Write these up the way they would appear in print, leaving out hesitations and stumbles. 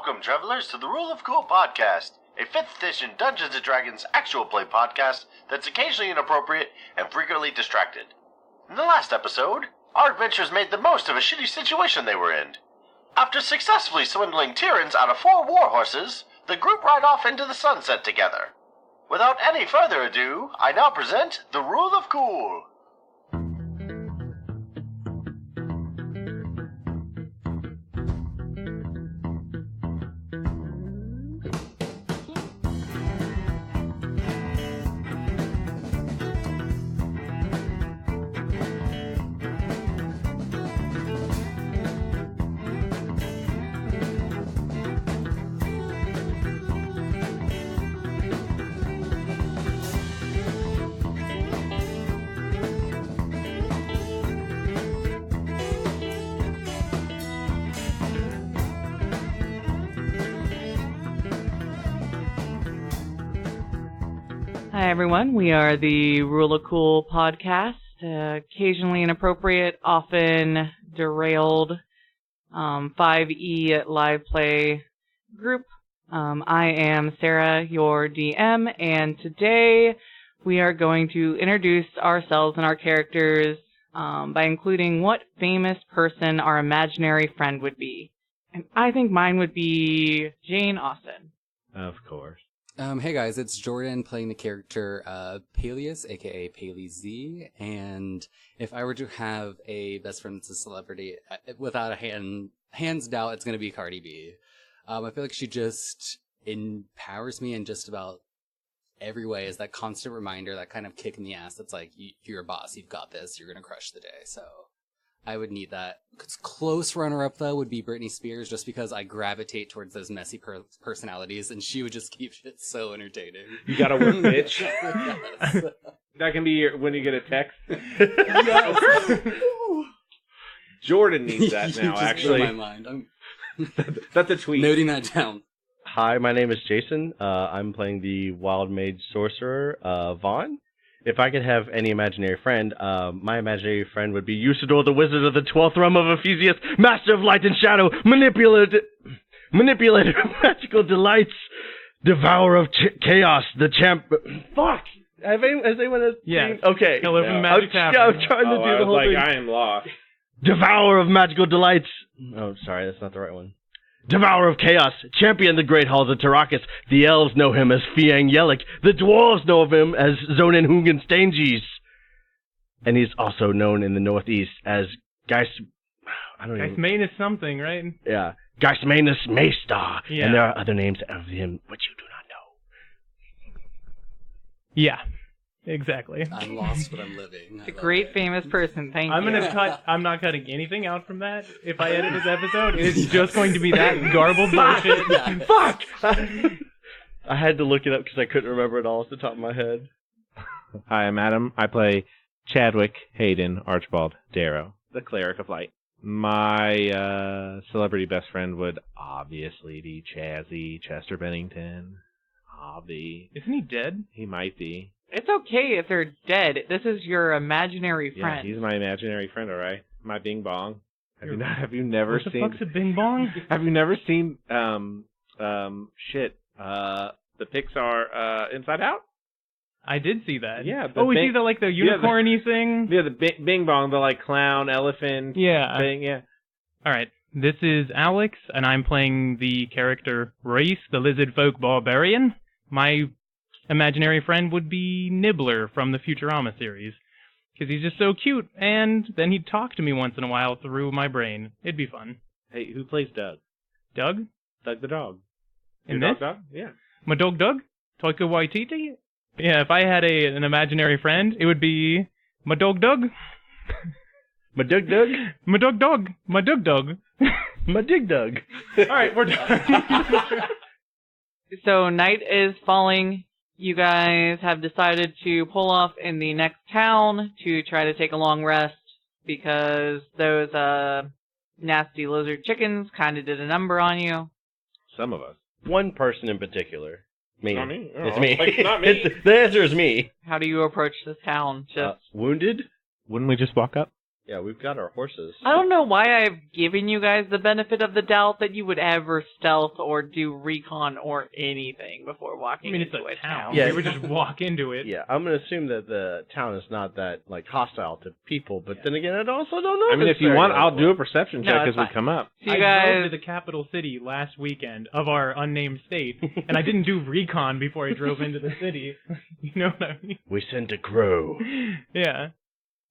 Welcome, travelers, to the Rule of Cool podcast, a 5th edition Dungeons & Dragons actual play podcast that's occasionally inappropriate and frequently distracted. In the last episode, our adventurers made the most of a shitty situation they were in. After successfully swindling Tyrants out of 4 war horses, the group ride off into the sunset together. Without any further ado, I now present the Rule of Cool. Hi everyone, we are the Rule of Cool podcast, occasionally inappropriate, often derailed, 5e live play group. I am Sarah, your DM, and today we are going to introduce ourselves and our characters by including what famous person our imaginary friend would be. And I think mine would be Jane Austen. Of course. Hey guys, it's Jordan playing the character Paelias, aka Paelias, and if I were to have a best friend that's a celebrity, without a hands down, it's going to be Cardi B. I feel like she just empowers me in just about every way, is that constant reminder, that kind of kick in the ass that's like, you're a boss, you've got this, you're going to crush the day, so I would need that. Close runner-up, though, would be Britney Spears, just because I gravitate towards those messy personalities, and she would just keep it so entertaining. You gotta work, bitch. Yes. That can be when you get a text. Yes. Jordan needs that now, just actually. blew my mind. That's a tweet. Noting that down. Hi, my name is Jason. I'm playing the Wild Mage Sorcerer, Vaan. If I could have any imaginary friend, my imaginary friend would be Usador, the Wizard of the 12th Realm of Ephesius, Master of Light and Shadow, Manipulator of Magical Delights, Devourer of Chaos, the Champ... Fuck! Has anyone... Yes. Okay. Hello from Magic Tavern. I'm trying to do the whole thing. I am lost. Devourer of Magical Delights... Oh, sorry, that's not the right one. Devourer of Chaos, champion the great halls of Tarakis. The elves know him as Fiang Yelik. The dwarves know of him as Zonin Hungan Stanges. And he's also known in the northeast as Geismanus something, right? Yeah, Geismanus Maystar. Yeah. And there are other names of him which you do not know. Yeah, exactly. I'm lost, but I'm living. A great famous person, thank I'm you. gonna cut. I'm not cutting anything out from that. If I edit this episode, it's just going to be that garbled bullshit. Yeah. Fuck! I had to look it up because I couldn't remember it all off the top of my head. Hi, I'm Adam. I play Chadwick, Hayden, Archibald, Darrow, the Cleric of Light. My celebrity best friend would obviously be Chazzy, Chester Bennington. Isn't he dead? He might be. It's okay if they're dead. This is your imaginary Yeah, friend. he's my imaginary friend, alright? My Bing Bong. Have you never What the seen... fuck's a Bing Bong? Have you never seen, the Pixar, Inside Out? I did see that. Yeah. Oh, we see the unicorny thing? Yeah, the Bing Bong, the, clown, elephant Yeah. thing, yeah. Alright, this is Alex, and I'm playing the character Rhys, the Lizardfolk Barbarian. My imaginary friend would be Nibbler from the Futurama series, because he's just so cute, and then he'd talk to me once in a while through my brain. It'd be fun. Hey, who plays Doug? Doug? Doug the dog. In Your this? Dog? Yeah. My dog Doug? Taika Waititi? Yeah, if I had an imaginary friend, it would be my dog Doug. My Doug Doug? My dog Dog. My Doug Doug. My Dig Doug. Alright, we're done. So night is falling. You guys have decided to pull off in the next town to try to take a long rest because those nasty lizard chickens kind of did a number on you. Some of us. One person in particular. Me. Not me? It's Oh, me. not me. The answer is me. How do you approach this town? Just Wounded? Wouldn't we just walk up? Yeah, we've got our horses. I don't know why I've given you guys the benefit of the doubt that you would ever stealth or do recon or anything before walking I mean, it's into a town. Yeah. We would just walk into it. Yeah, I'm going to assume that the town is not that, like, hostile to people, but then again, I also don't know. I mean, if you want, I'll do a perception No, check it's as we fine. come up. So you I guys, drove to the capital city last weekend of our unnamed state, and I didn't do recon before I drove into the city. You know what I mean? We sent a crow. Yeah.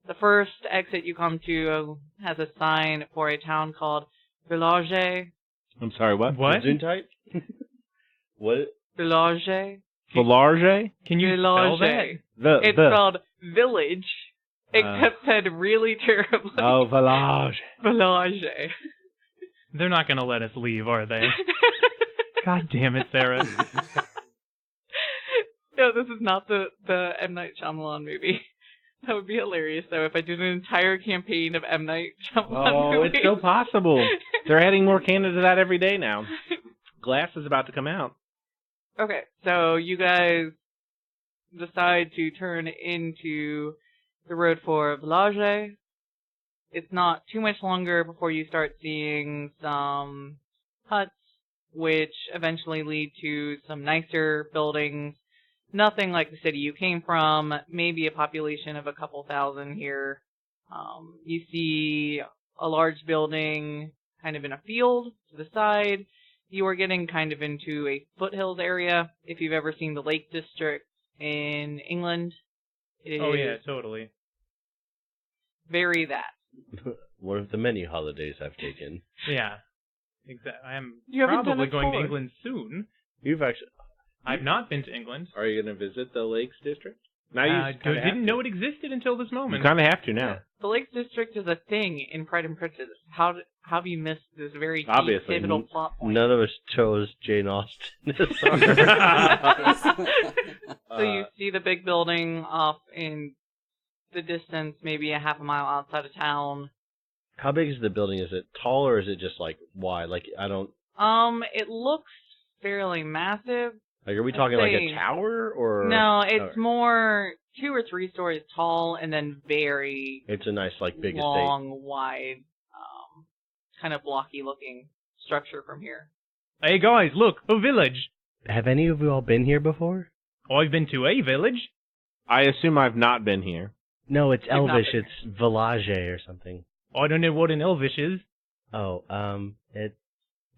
the first exit you come to has a sign for a town called Village. I'm sorry, what? What? Gesundheit? What? Village. Village? Can you spell Village. that? It's spelled village, except said really terribly. Oh, Village. Village. They're not going to let us leave, are they? God damn it, Sarah. No, this is not the M. Night Shyamalan movie. That would be hilarious, though, if I did an entire campaign of M. Night Shyamalan Oh, movies. it's so possible. They're adding more canon to that every day now. Glass is about to come out. Okay, so you guys decide to turn into the road for Village. It's not too much longer before you start seeing some huts, which eventually lead to some nicer buildings. Nothing like the city you came from, maybe a population of a couple thousand here. You see a large building kind of in a field to the side. You are getting kind of into a foothills area. If you've ever seen the Lake District in England, it Oh, is yeah, totally. very that. One of the many holidays I've taken. Yeah. Exactly. I am You haven't done probably it going to before. England soon. You've actually... I've not been to England. Are you going to visit the Lakes District? Now you kinda Didn't have know to. it existed until this You moment. kind of have to now. The Lake District is a thing in Pride and Prejudice. How have you missed this very key Obviously. pivotal plot point? None of us chose Jane Austen. So you see the big building off in the distance, maybe a half a mile outside of town. How big is the building? Is it tall or is it just, like, wide? Like, I don't... It looks fairly massive. Like, are we I'd talking like say- a tower or... No, it's Alright. more 2 or 3 stories tall and then very It's a nice, like, big estate. long, wide, kind of blocky looking structure from here. Hey guys, look, a village. Have any of you all been here before? I've been to a village. I assume I've not been here. No, it's You've not Elvish. been It's Village or something. I don't know what an Elvish is. Oh, it...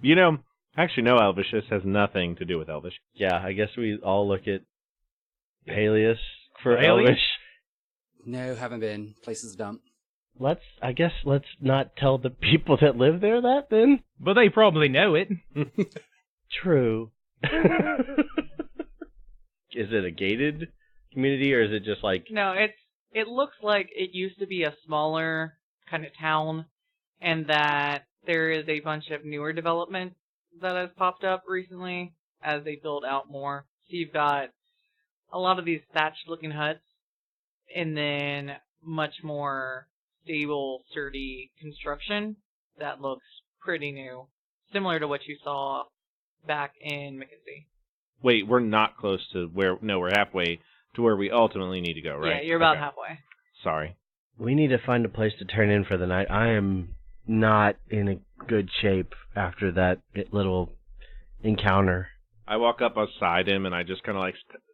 You know, actually, no, Elvish. This has nothing to do with Elvish. Yeah, I guess we all look at Paelias for Paelias? Elvish. No, haven't been. Place is a dump. Let's not tell the people that live there that, then. But they probably know it. True. Is it a gated community, or is it just like... No, it looks like it used to be a smaller kind of town, and that there is a bunch of newer development that has popped up recently as they build out more. So you've got a lot of these thatched-looking huts, and then much more stable, sturdy construction that looks pretty new, similar to what you saw back in McKinsey. Wait, we're not close to where... No, we're halfway to where we ultimately need to go, right? Yeah, you're about Okay. halfway. Sorry. We need to find a place to turn in for the night. I am not in a good shape after that little encounter. I walk up beside him and I just kind of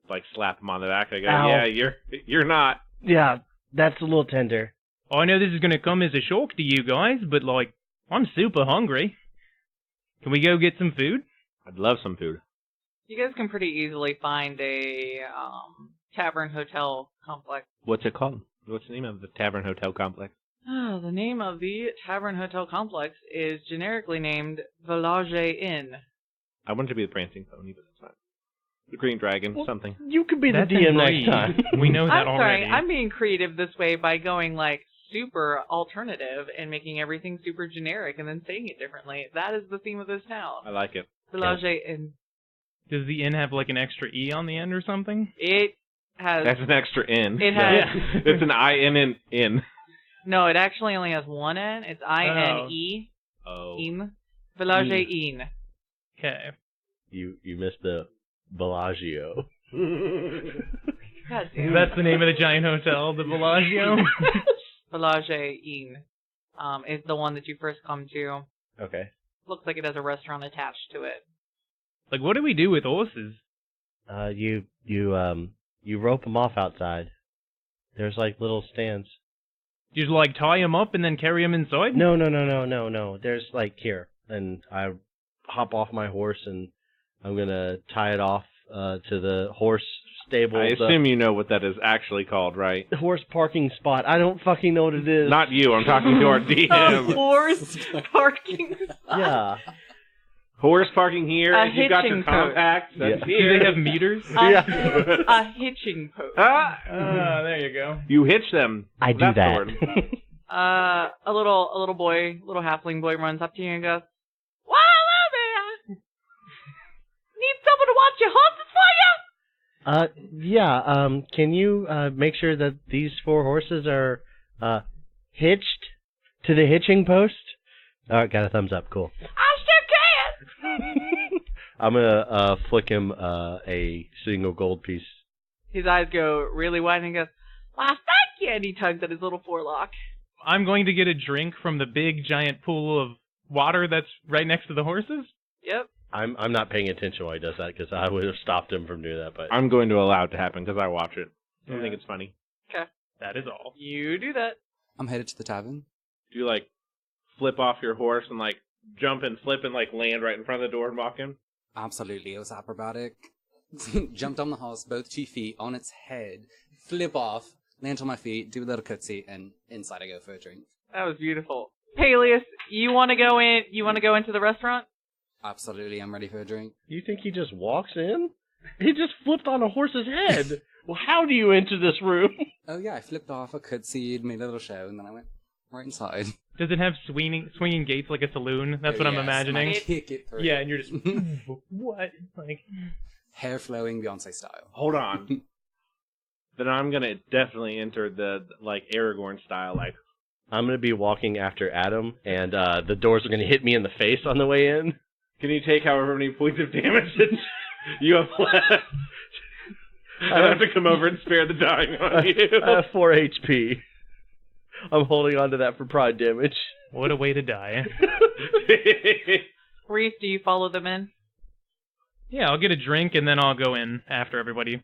like slap him on the back. I go, Ow. yeah, you're not. Yeah, that's a little tender. I know this is going to come as a shock to you guys, but, like, I'm super hungry. Can we go get some food? I'd love some food. You guys can pretty easily find a tavern hotel complex. What's it called? What's the name of the tavern hotel complex? Oh, the name of the tavern hotel complex is generically named Village Inn. I want it to be the Prancing Pony, but it's not. The Green Dragon, Well, something. You could be the That's DM agreed. next time. We know that I'm already. sorry, I'm being creative this way by going like super alternative and making everything super generic and then saying it differently. That is the theme of this town. I like it. Village Inn. Does the inn have, like, an extra E on the end or something? It has That's an extra N. It No, has- it's an I-N-N. no. It actually only has one N. It's INE. Oh. Inn. Village Inn. Okay. You missed the Bellagio. God damn. That's the name of the giant hotel, the Bellagio. Village Inn is the one that you first come to. Okay. Looks like it has a restaurant attached to it. Like, what do we do with horses? You rope them off outside. There's like little stands. You just, like, tie them up and then carry them inside? No. There's like here, and I hop off my horse and I'm gonna tie it off to the horse stable. I assume you know what that is actually called, right? The horse parking spot. I don't fucking know what it is. Not you. I'm talking to our A DM. horse parking spot. Yeah. Horse parking here. A If you got your hitching post. compact, that's Do here. they have meters? A hitching post. Ah, There you go. you hitch them. I do That's the that. word. A little boy, little halfling boy runs up to you and goes, "Wow, hello there! Need someone to watch your horses for you?" Yeah, can you make sure that these 4 horses are hitched to the hitching post? Alright, got a thumbs up, cool. I sure can. I'm gonna flick him a single gold piece. His eyes go really wide and he goes, "Why, thank you," and he tugs at his little forelock. I'm going to get a drink from the big, giant pool of water that's right next to the horses. Yep. I'm not paying attention while he does that because I would have stopped him from doing that. But I'm going to allow it to happen because I watch it. I Yeah. think it's funny. Okay. That is all. You do that. I'm headed to the tavern. Do you like flip off your horse and like jump and flip and like land right in front of the door and walk in? Absolutely, it was acrobatic. Jumped on the horse, both 2 feet, on its head, flip off, land on my feet, do a little curtsy, and inside I go for a drink. That was beautiful. Paelias, you want to go in? You want to go into the restaurant? Absolutely, I'm ready for a drink. you think he just walks in? He just flipped on a horse's head. Well, how do you enter this room? Oh yeah, I flipped off, I curtsied, made a little show, and then I went right inside. Does it have swinging gates like a saloon? That's what I'm Yes, imagining. and I kick it through. Yeah, and you're just what? Like, Hair flowing Beyonce style. Hold on. Then I'm gonna definitely enter the like Aragorn style, like I'm gonna be walking after Adam, and the doors are gonna hit me in the face on the way in. can you take however many points of damage that you have left? I have to come over and spare the dying on you. I have 4 HP. I'm holding on to that for pride damage. what a way to die. Rhys, do you follow them in? Yeah, I'll get a drink and then I'll go in after everybody.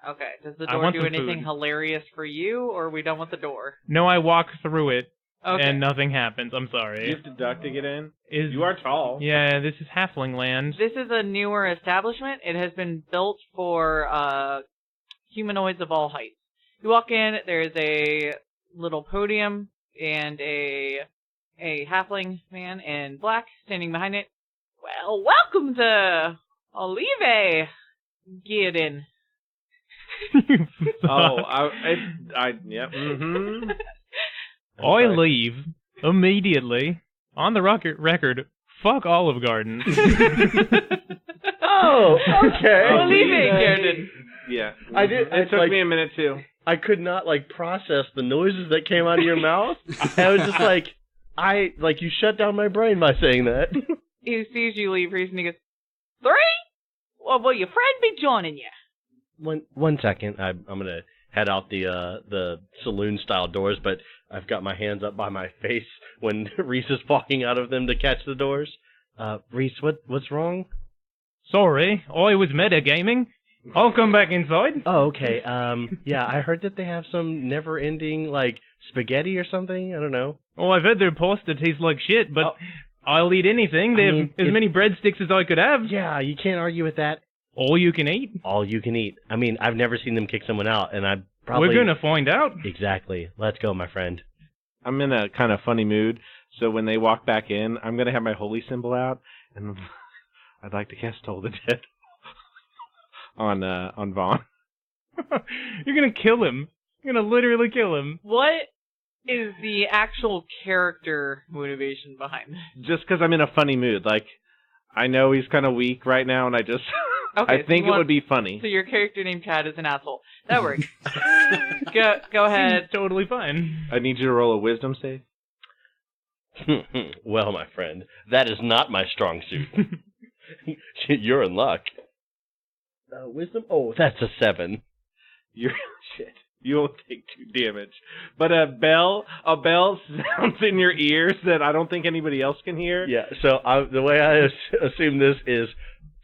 Okay. Does the I door want do some anything food. hilarious for you, or are we done with the door? No, I walk through it Okay. and nothing happens. I'm Do you sorry. have to duck to get in? Is You are tall. Yeah, this is halfling land. This is a newer establishment. It has been built for humanoids of all heights. You walk in, there's a little podium and a halfling man in black standing behind it. Well, welcome to Olive. Get in. Oh, yep. Mm-hmm. I leave immediately on the record. Fuck Olive Garden. Oh, okay. Olive Garden. Yeah. I did- It it's took like- me a minute too. I could not process the noises that came out of your mouth. I was just you shut down my brain by saying that. He sees you leave, Rhys, and he goes, 3? Well, will your friend be joining you? One second. I'm gonna head out the saloon style doors, but I've got my hands up by my face when Rhys is walking out of them to catch the doors. Rhys, what's wrong? Sorry, I was metagaming. I'll come back inside. Oh, okay. Yeah, I heard that they have some never-ending spaghetti or something. I don't know. Oh, I've had their pasta taste like shit, but Oh. I'll eat anything. They I have mean, as many breadsticks as I could have. Yeah, you can't argue with that. All you can eat. All you can eat. I mean, I've never seen them kick someone out, and I probably... We're gonna find out. Exactly. Let's go, my friend. I'm in a kind of funny mood, so when they walk back in, I'm gonna have my holy symbol out, and I'd like to cast Toll the Dead on Vaan. You're gonna kill him. You're gonna literally kill him. What is the actual character motivation behind this? Just because I'm in a funny mood. Like, I know he's kind of weak right now, and I just... Okay, I think it would be funny. So your character named Chad is an asshole. That works. Go ahead. Seems totally fine. I need you to roll a wisdom save. Well, my friend, that is not my strong suit. You're in luck. Wisdom? Oh, that's a 7. You're... Shit. You won't take 2 damage. But a bell sounds in your ears that I don't think anybody else can hear. Yeah, so the way I assume this is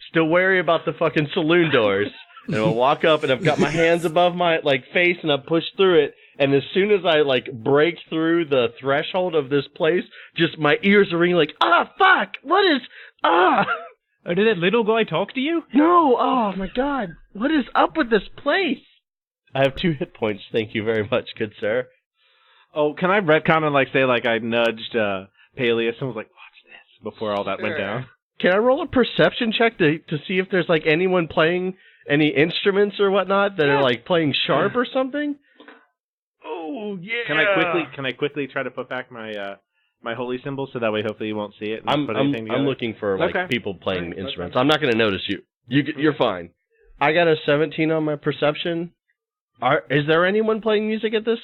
still wary about the fucking saloon doors. And I'll walk up and I've got my hands above my face and I push through it. And as soon as I break through the threshold of this place, just my ears are ringing fuck! What is, Oh, did that little guy talk to you? No! Oh my god! What is up with this place? I have 2 hit points, thank you very much, good sir. Oh, can I retcon and say I nudged Paelias and was like, watch this, before all that went down? Can I roll a perception check to see if there's anyone playing any instruments or whatnot that are playing sharp or something? Oh yeah. Can I quickly try to put back my my holy symbol so that way hopefully you won't see it? I'm looking for people playing instruments. I'm not going to notice you. You're fine. I got a 17 on my perception. Is there anyone playing music at this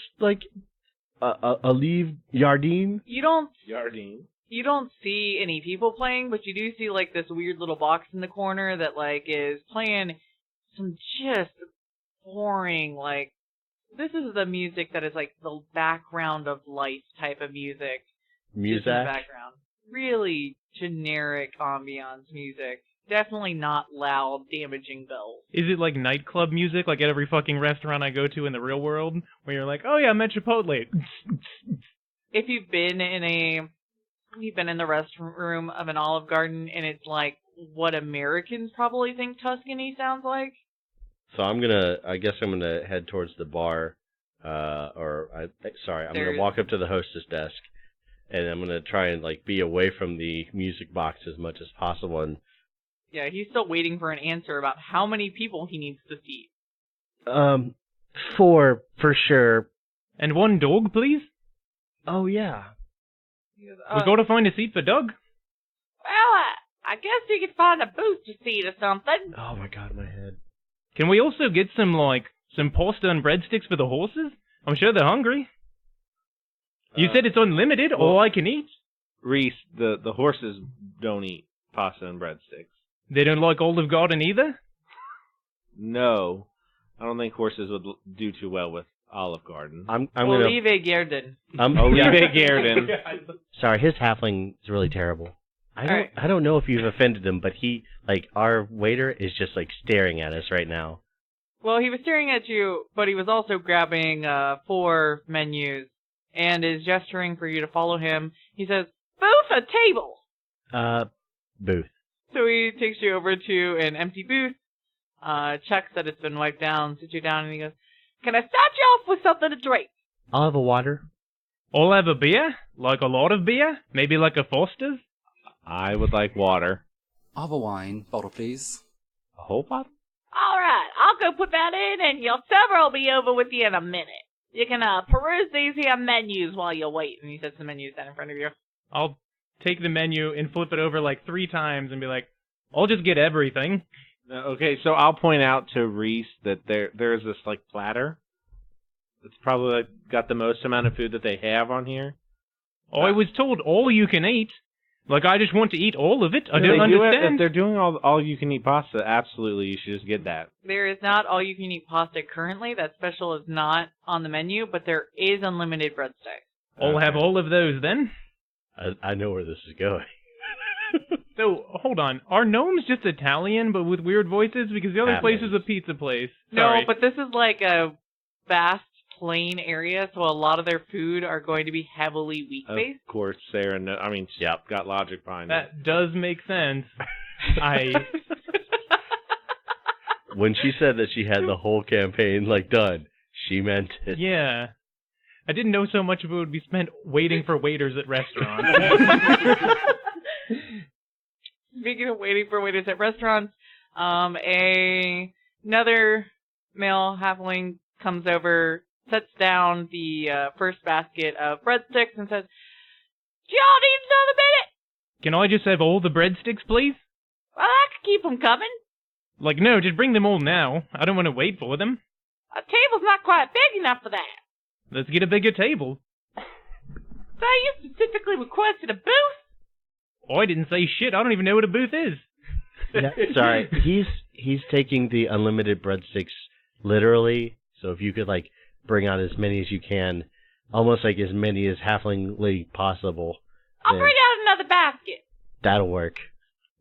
a leave Yardine? You don't Yardine. You don't see any people playing, but you do see this weird little box in the corner that is playing some just boring this is the music that is the background of life type of music. Music? Background. Really generic ambiance music. Definitely not loud, damaging bells. Is it nightclub music, at every fucking restaurant I go to in the real world, where you're oh yeah, I'm at Chipotle? If you've been in the restroom of an Olive Garden, and it's what Americans probably think Tuscany sounds like. So I guess I'm gonna head towards the bar, I'm gonna walk up to the hostess desk, and I'm gonna try and be away from the music box as much as possible. And yeah, he's still waiting for an answer about how many people he needs to seat. 4 for sure. And 1 dog, please. Oh yeah. Goes, we got to find a seat for Doug. Well, I guess you could find a booster seat or something. Oh my god, my head. Can we also get some pasta and breadsticks for the horses? I'm sure they're hungry. You said it's unlimited, all I can eat. Rhys, the horses don't eat pasta and breadsticks. They don't like Olive Garden either? No. I don't think horses would do too well with Olive Garden. Olive Garden. Olive Garden. Sorry, his halfling is really terrible. I don't know if you've offended him, but he, our waiter is just, staring at us right now. Well, he was staring at you, but he was also grabbing 4 menus and is gesturing for you to follow him. He says, booth or table? Booth. So he takes you over to an empty booth, checks that it's been wiped down, sits you down, and he goes, can I start you off with something to drink? I'll have a water. I'll have a beer? A lot of beer? Maybe a Foster's? I would like water. I'll have a wine bottle, please. A whole bottle? All right, I'll go put that in, and your server will be over with you in a minute. You can peruse these here menus while you wait. And he sets the menus down in front of you. I'll take the menu and flip it over 3 times and be I'll just get everything. Okay, so I'll point out to Rhys that there's this platter. It's probably got the most amount of food that they have on here. Oh, I was told all you can eat. I just want to eat all of it. I don't understand. If they're doing all you can eat pasta, absolutely, you should just get that. There is not all you can eat pasta currently. That special is not on the menu, but there is unlimited breadsticks. I'll have all of those then. I know where this is going. So, hold on. Are gnomes just Italian, but with weird voices? Because the other place is a pizza place. Sorry. No, but this is a vast plain area, so a lot of their food are going to be heavily wheat-based. Of course, Sarah. Yep, got logic behind it. That does make sense. When she said that she had the whole campaign done, she meant it. Yeah. I didn't know so much of it would be spent waiting for waiters at restaurants. Speaking of waiting for waiters at restaurants, another male halfling comes over, sets down the first basket of breadsticks, and says, "Do y'all need another minute?" Can I just have all the breadsticks, please? Well, I can keep them coming. No, just bring them all now. I don't want to wait for them. A table's not quite big enough for that. Let's get a bigger table. So you specifically requested a booth? Oh, I didn't say shit. I don't even know what a booth is. Yeah, sorry, he's taking the unlimited breadsticks literally. So if you could bring out as many as you can, almost like as many as halflingly possible. I'll bring out another basket. That'll work.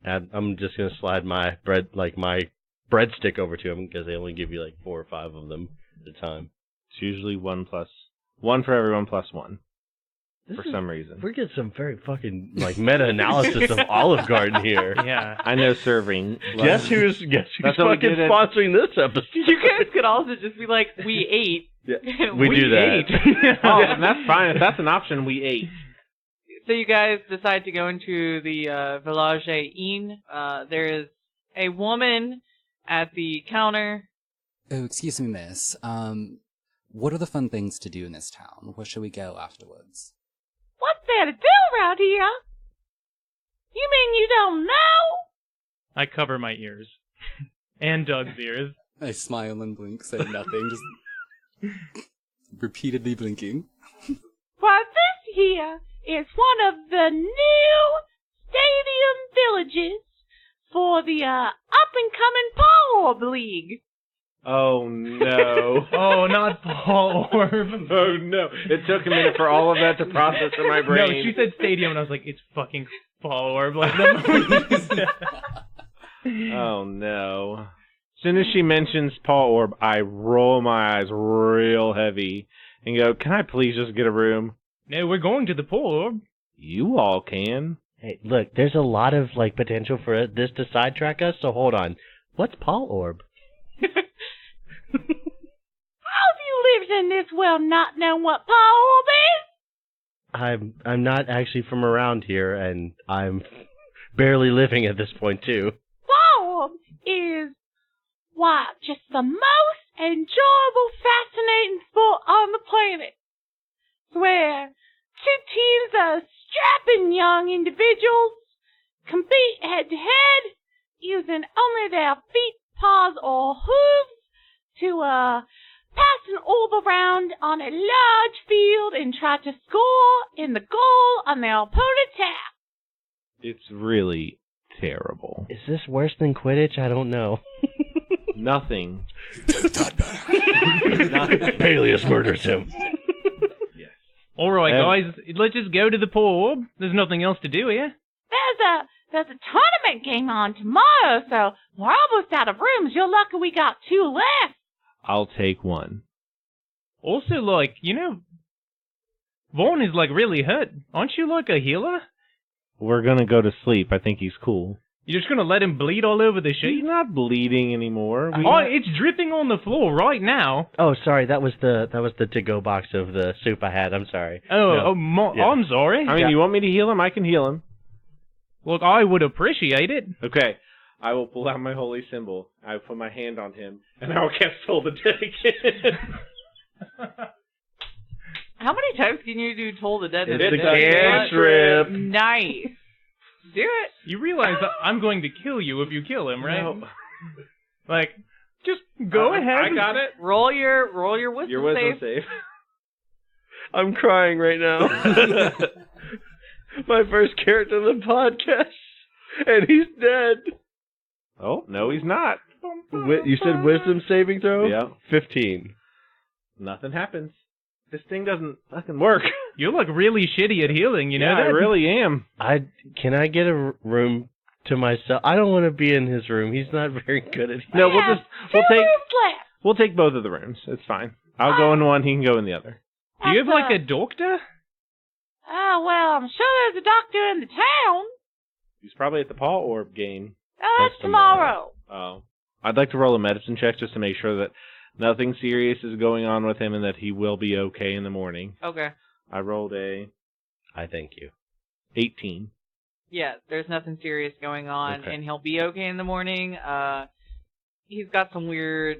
I'm just gonna slide my breadstick over to him because they only give you like 4 or 5 of them at a time. It's usually 1 for everyone plus 1. For some reason. We're getting some very fucking meta-analysis of Olive Garden here. Yeah. I know serving. Guess who's That's what we fucking did at- sponsoring this episode? You guys could also just be like, we ate. Yeah, we do that. ate. Oh, that's fine. If that's an option, we ate. So you guys decide to go into the Village Inn. There is a woman at the counter. Oh, excuse me, miss. What are the fun things to do in this town? Where should we go afterwards? What's there to do around here? You mean you don't know? I cover my ears. And Doug's ears. I smile and blink, saying nothing, just repeatedly blinking. Why, this here is one of the new stadium villages for the up-and-coming Paw Orb League. Oh, no. Oh, not Paul Orb. Oh, no. It took a minute for all of that to process in my brain. No, she said stadium, and I was like, it's fucking Paul Orb. Like the Oh, no. As soon as she mentions Paul Orb, I roll my eyes real heavy and go, can I please just get a room? No, we're going to the Paul Orb. You all can. Hey, look, there's a lot of potential for this to sidetrack us, so hold on. What's Paul Orb? How have you lived in this world not knowing what Paw Orb is? I'm not actually from around here, and I'm barely living at this point, too. Paw Orb is, why, just the most enjoyable, fascinating sport on the planet. It's where 2 teams of strapping young individuals compete head-to-head using only their feet, paws, or hooves to pass an orb around on a large field and try to score in the goal on their opponent's half. It's really terrible. Is this worse than Quidditch? I don't know. Nothing. Paelias murders him. Yes. All right, guys, let's just go to the Paul Orb. There's nothing else to do here. There's a tournament game on tomorrow, so we're almost out of rooms. You're lucky we got 2 left. I'll take 1. Also, Vaan is, really hurt. Aren't you, a healer? We're gonna go to sleep. I think he's cool. You're just gonna let him bleed all over the He's sheet? not bleeding anymore. It's dripping on the floor right now. Oh, sorry, that was the to-go box of the soup I had. I'm sorry. Oh, No. Yeah. I'm sorry. I mean, you want me to heal him? I can heal him. Look, I would appreciate it. Okay. I will pull out my holy symbol. I will put my hand on him, and I will cast Toll the Dead again. How many times can you do Toll the Dead? It's a cantrip. Nice. Do it. You realize that I'm going to kill you if you kill him, right? No. Just go ahead. I got it. Roll your wisdom Your wisdom save. save. I'm crying right now. My first character in the podcast, and he's dead. Oh, no, he's not. You said wisdom saving throw? Yeah. 15. Nothing happens. This thing doesn't fucking work. You look really shitty at healing, you know Yeah, that? I really am. Can I get a room to myself? I don't want to be in his room. He's not very good at No, We have 2 rooms left. we'll take both of the rooms. It's fine. I'll go in one, he can go in the other. Do you have, a doctor? Oh, well, I'm sure there's a doctor in the town. He's probably at the Paul Orb game. Oh, that's That's tomorrow. Oh. I'd like to roll a medicine check just to make sure that nothing serious is going on with him and that he will be okay in the morning. Okay. I rolled a I thank you. 18. Yeah, there's nothing serious going on, Okay. and he'll be okay in the morning. He's got some weird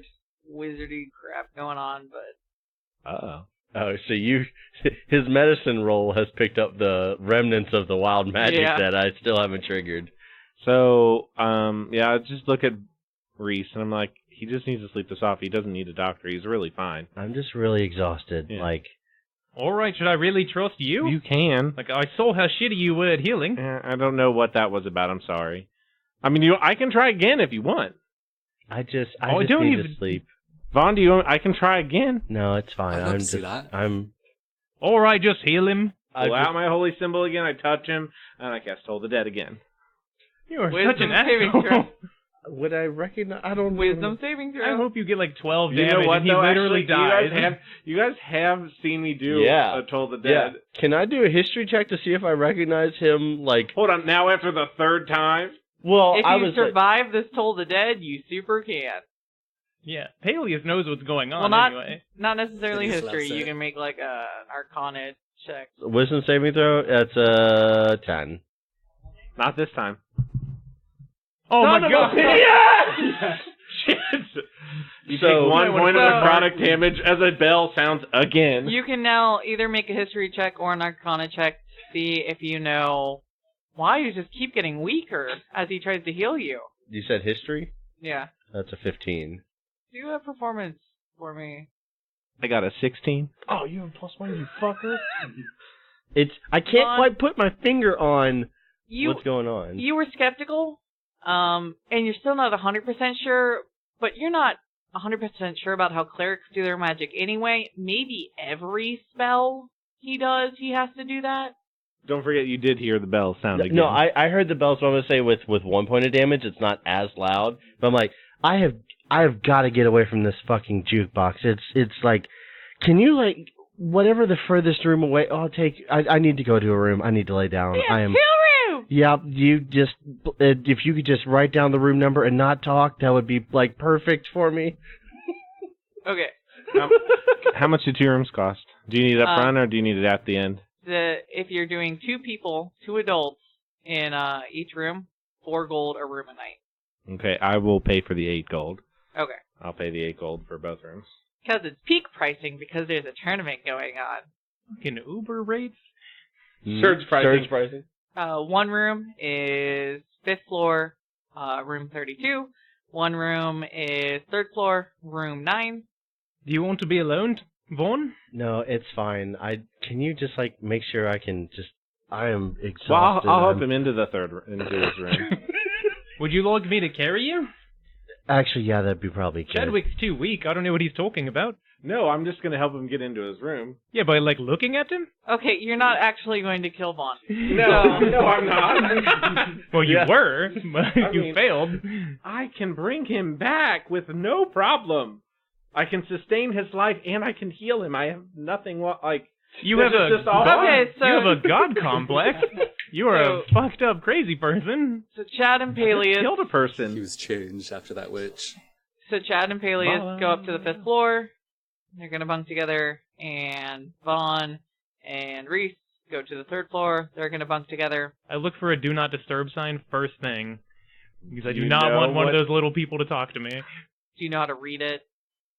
wizardy crap going on, but... Uh-oh. Oh, so his medicine roll has picked up the remnants of the wild magic that I still haven't triggered. So, I just look at Rhys and I'm like, he just needs to sleep this off. He doesn't need a doctor. He's really fine. I'm just really exhausted. Yeah. All right, should I really trust you? You can. I saw how shitty you were at healing. I don't know what that was about. I'm sorry. I mean, I can try again if you want. I just don't need even to sleep. Vaughn, do you want... I can try again. No, it's fine. I'd love to see that. Or I just heal him. Pull out my holy symbol again, I touch him, and I cast Toll the Dead again. You are Wisdom such an saving asshole. throw. Would I recognize? I don't know. Wisdom saving throw. I hope you get like 12 You damage know what, and he though? literally Actually, dies. you guys have seen me do Yeah. a Toll the Yeah. Dead. Can I do a history check to see if I recognize him? Like, Hold on, now after the third time? well, If I you was survive this Toll the Dead, you super can. Yeah, Paelias knows what's going on Well, anyway. not necessarily It is history. loves You it. can make like an Arcana check. wisdom saving throw. That's a 10. Not this time. Oh Son my of god! a bitch! Shit! You So- take 1 point of So- necrotic damage as a bell sounds again. You can now either make a history check or an Arcana check to see if you know why you just keep getting weaker as he tries to heal you. You said history? Yeah. That's a 15. Do a performance for me. I got a 16. Oh, you have +1, you fucker. I can't Vaughn, quite put my finger on You what's going on. you were skeptical, and you're still not 100% sure, but you're not 100% sure about how clerics do their magic anyway. Maybe every spell he does, he has to do that. Don't forget you did hear the bell sound again. No, I heard the bell, so I'm gonna say with 1 point of damage, it's not as loud. But I'm like, I have got to get away from this fucking jukebox. It's like, can you like whatever the furthest room away? Oh, I need to go to a room. I need to lay down. Yeah, I am. two room! Yeah, you just if you could just write down the room number and not talk, that would be like perfect for me. Okay. How much do 2 rooms cost? Do you need it up front or do you need it at the end? If you're doing 2 people, 2 adults in each room, 4 gold a room a night. Okay, I will pay for the 8 gold. Okay. I'll pay the 8 gold for both rooms. Because it's peak pricing because there's a tournament going on. Fucking Uber rates? Surge pricing. Surge pricing. 1 room is 5th floor, room 32. 1 room is 3rd floor, room 9. Do you want to be alone, Vaughn? No, it's fine. Can you just like make sure I can just? I am exhausted. Well, I'll help him into his room. Would you like me to carry you? Actually, yeah, that'd be probably good. Chadwick's too weak. I don't know what he's talking about. No, I'm just going to help him get into his room. Yeah, by like looking at him? Okay, you're not actually going to kill Vaan. No, no, I'm not. Well, you Yeah. were, but I you mean- failed. I can bring him back with no problem. I can sustain his life and I can heal him. I have nothing like... You This have is a just all- god, Okay, so- you have a god complex. You are a fucked up crazy person. So Chad and I just Paelias. killed a He person. was changed after that witch. So Chad and Paelias go up to the 5th floor. They're gonna bunk together, and Vaan and Rhys go to the 3rd floor. They're gonna bunk together. I look for a do not disturb sign first thing. Because I do You not know want one of what- those little people to talk to me. Do you know how to read it?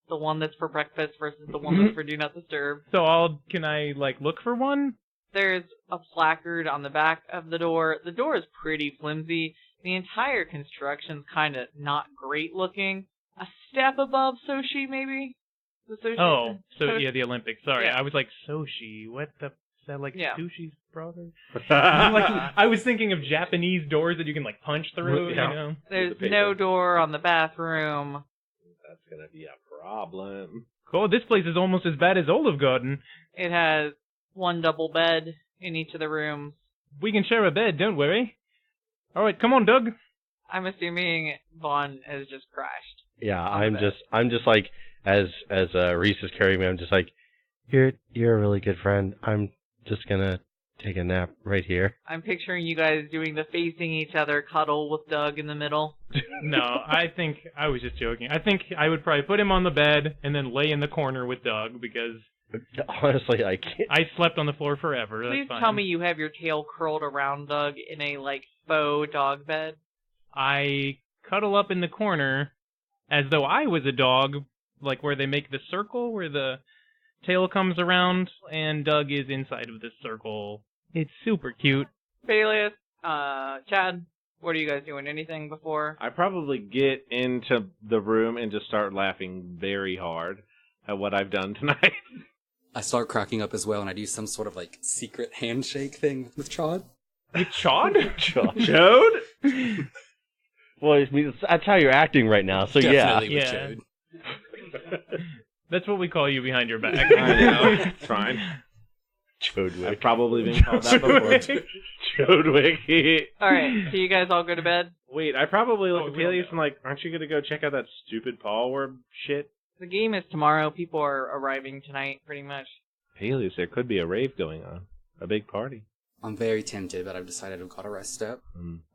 The one that's for breakfast versus the one that's for do not disturb. So can I like look for one? There's a placard on the back of the door. The door is pretty flimsy. The entire construction's kind of not great looking. A step above Soshi, maybe? The Soshi? Oh, so Soshi- yeah, the Olympics. Sorry, Yeah. I was like Soshi. What the? Is that like Yeah. Sushi's brother? I was thinking of Japanese doors that you can like punch through. Yeah. You know. There's the no paper. door on the bathroom. That's going to be a problem. Cool. This place is almost as bad as Olive Garden. It has 1 double bed in each of the rooms. We can share a bed. Don't worry. All right, come on, Doug. I'm assuming Vaan has just crashed. Yeah, on the I'm just like as Rhys is carrying me. I'm just like, you're a really good friend. I'm just gonna take a nap right here. I'm picturing you guys doing the facing each other cuddle with Doug in the middle. No, I think I was just joking. I think I would probably put him on the bed and then lay in the corner with Doug because Honestly, I can't. I slept on the floor forever. That's Please fine. tell me you have your tail curled around Doug in a, like, faux dog bed. I cuddle up in the corner as though I was a dog, like where they make the circle where the tail comes around and Doug is inside of this circle. It's super cute. Paelias, Chad, what are you guys doing? Anything before? I probably get into the room and just start laughing very hard at what I've done tonight. I start cracking up as well, and I do some sort of like secret handshake thing with Chad. With Chad? Chode? Well, I mean, that's how you're acting right now. So Definitely with Yeah. Chad. That's what we call you behind your back. I know. It's fine. Chadwick. I've probably been called that before. Chadwick. Alright, so you guys all go to bed? Wait, I probably look at we don't Paelias know. and like, aren't you gonna go check out that stupid Paul Orb shit? The game is tomorrow. People are arriving tonight, pretty much. Paelias, there could be a rave going on. A big party. I'm very tempted, but I've decided I've got to rest up.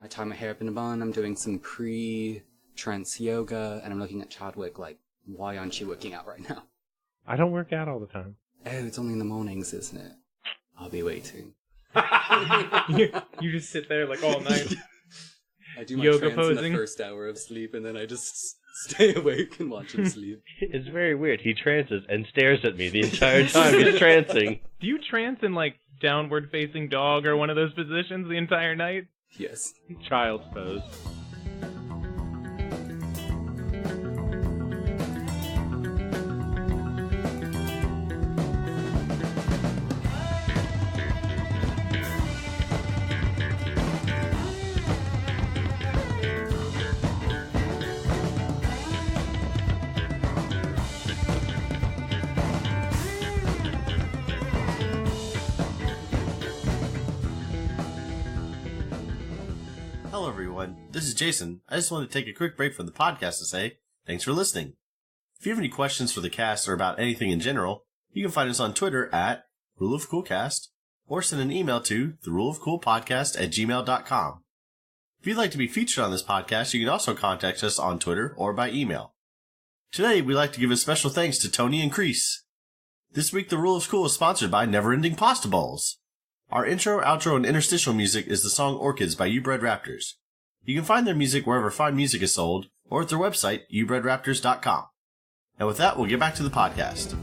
I tie my hair up in a bun, I'm doing some pre-trance yoga, and I'm looking at Chadwick like, why aren't you working out right now? I don't work out all the time. Oh, it's only in the mornings, isn't it? I'll be waiting. You just sit there like all night. I do my Yoga trance in posing. the first hour of sleep, and then I just stay awake and watch him sleep. It's very weird. He trances and stares at me the entire time he's trancing. Do you trance in like downward facing dog or one of those positions the entire night? Yes. Child's pose. Hello, everyone. This is Jason. I just wanted to take a quick break from the podcast to say thanks for listening. If you have any questions for the cast or about anything in general, you can find us on Twitter at ruleofcoolcast or send an email to theruleofcoolpodcast@gmail.com. If you'd like to be featured on this podcast, you can also contact us on Twitter or by email. Today, we'd like to give a special thanks to Tony and Rhys. This week, The Rule of Cool is sponsored by Never-Ending Pasta Bowls. Our intro, outro, and interstitial music is the song Orchids by You Bread Raptors. You can find their music wherever fine music is sold, or at their website, youbreadraptors.com. And with that, we'll get back to the podcast.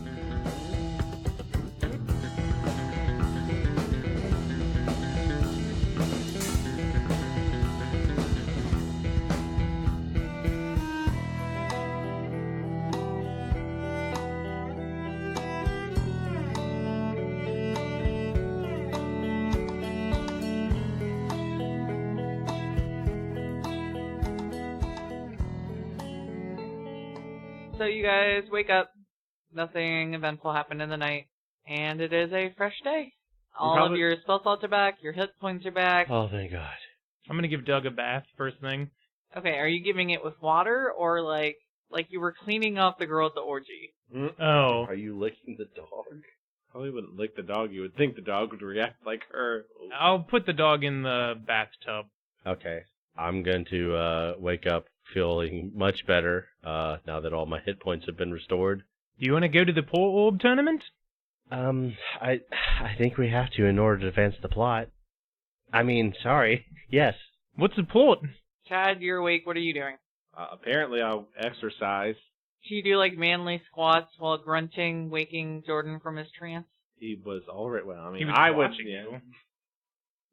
So you guys wake up. Nothing eventful happened in the night. And it is a fresh day. All of your spell slots are back. Your hit points are back. Oh, thank God. I'm gonna give Doug a bath first thing. Okay, are you giving it with water or like you were cleaning up the girl at the orgy? Oh. Are you licking the dog? Probably wouldn't lick the dog. You would think the dog would react like her. I'll put the dog in the bathtub. Okay. I'm going to wake up feeling much better now that all my hit points have been restored. Do you want to go to the Poor Orb tournament? I think we have to in order to advance the plot. I mean, sorry. Yes. What's the plot? Chad, you're awake. What are you doing? Apparently, I'll exercise. Do you do like manly squats while grunting, waking Jordan from his trance? He was already. Well, I mean, He was I would. watching Yeah. you.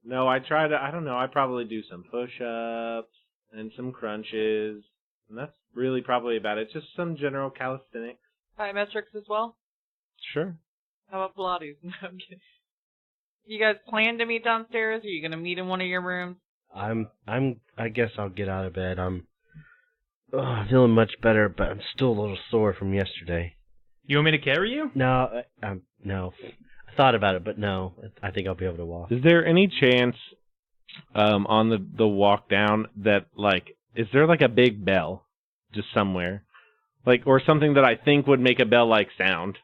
No, I try to. I don't know. I probably do some push-ups and some crunches, and that's really probably about it. Just some general calisthenics. Biometrics as well? Sure. How about Pilates? No, I'm kidding. You guys plan to meet downstairs? Are you gonna meet in one of your rooms? I guess I'll get out of bed. I'm feeling much better, but I'm still a little sore from yesterday. You want me to carry you? No, no. I thought about it, but no. I think I'll be able to walk. Is there any chance, on the walk down that is there like a big bell, just somewhere, or something that I think would make a bell-like sound?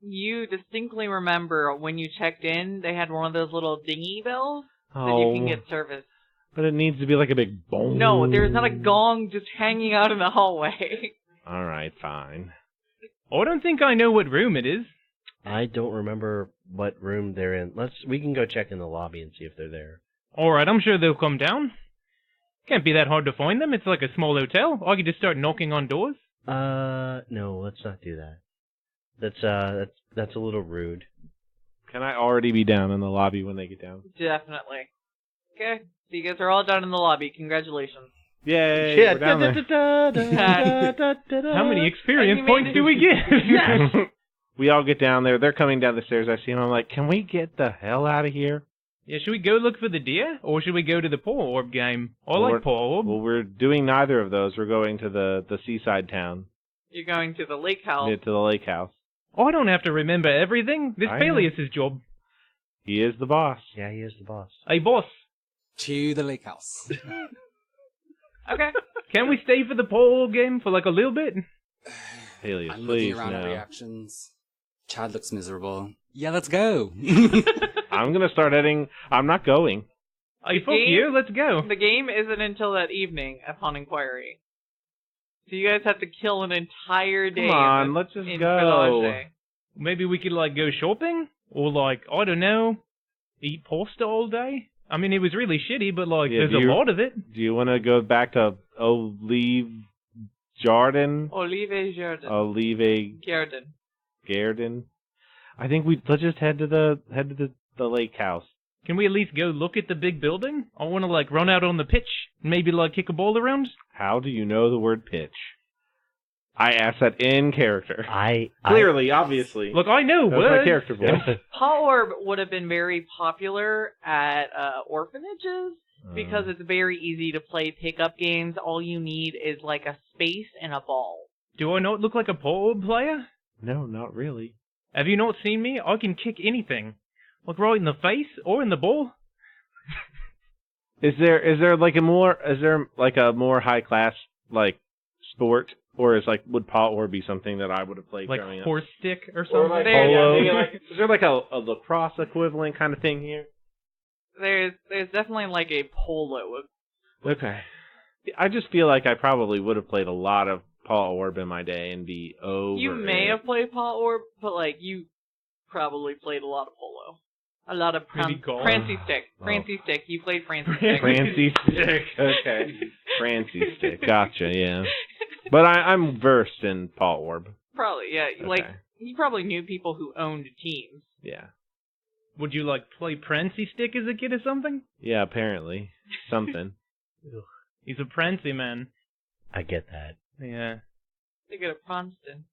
You distinctly remember when you checked in, they had one of those little dingy bells that Oh, you can get service. but it needs to be like a big boom. No, there's not a gong just hanging out in the hallway. All right, fine. I don't think I know what room it is. I don't remember what room they're in. We can go check in the lobby and see if they're there. Alright, I'm sure they'll come down. Can't be that hard to find them. It's like a small hotel. I could just start knocking on doors. No, let's not do that. That's a little rude. Can I already be down in the lobby when they get down? Definitely. Okay, so you guys are all down in the lobby. Congratulations. Yay! Yeah, we're down there. How many experience You points made do we get? We all get down there. They're coming down the stairs. I see them. I'm like, can we get the hell out of here? Yeah, should we go look for the deer? Or should we go to the Poor Orb game? I like Poor Orb. Well, we're doing neither of those. We're going to the seaside town. You're going to the lake house. Yeah, to the lake house. Oh, I don't have to remember everything. This I know. Paelias' job. He is the boss. Yeah, he is the boss. Hey, boss. To the lake house. Okay. Can we stay for the poll game for like a little bit? Paelias, I'm please, looking around at no. reactions. Chad looks miserable. Yeah, let's go. I'm going to start heading. I'm not going. Hey, fuck game? you. Let's go. The game isn't until that evening upon inquiry. So you guys have to kill an entire day. Come on, let's just in go. Village. Maybe we could like go shopping or like I don't know, eat pasta all day. I mean, it was really shitty, but like Yeah, there's a lot of it. Do you want to go back to Olive Jordan? Olive Jordan. Olive Garden. Garden? I think let's just head to the lake house. Can we at least go look at the big building? I want to like run out on the pitch and maybe like kick a ball around. How do you know the word pitch? I asked that in character. I Clearly, obviously. Look, I know That was words. my character voice. Paw Orb would have been very popular at orphanages because it's very easy to play pickup games. All you need is like a space and a ball. Do I not look like a pole player? No, not really. Have you not seen me? I can kick anything. Like right in the face or in the ball. Is there like a more high class like sport, or would Paw Orb be something that I would have played Like growing up? horse stick or Or something? like, There- is there like a lacrosse equivalent kind of thing here? There's definitely like a polo. Okay. I just feel like I probably would have played a lot of Paw Orb in my day and be over You may it. have played Paw Orb, but like you probably played a lot of polo. A lot of Maybe golf. Prancy Stick. Oh. Prancy Stick. You played Prancy Stick. Francie Stick. Okay. Francie Stick. Gotcha, yeah. But I'm versed in Paw Orb. Probably, yeah. Like, Okay. you probably knew people who owned teams. Yeah. Would you like play Prancy Stick as a kid or something? Yeah, apparently. Something. He's a Prancy man. I get that. Yeah. They go to Pronston.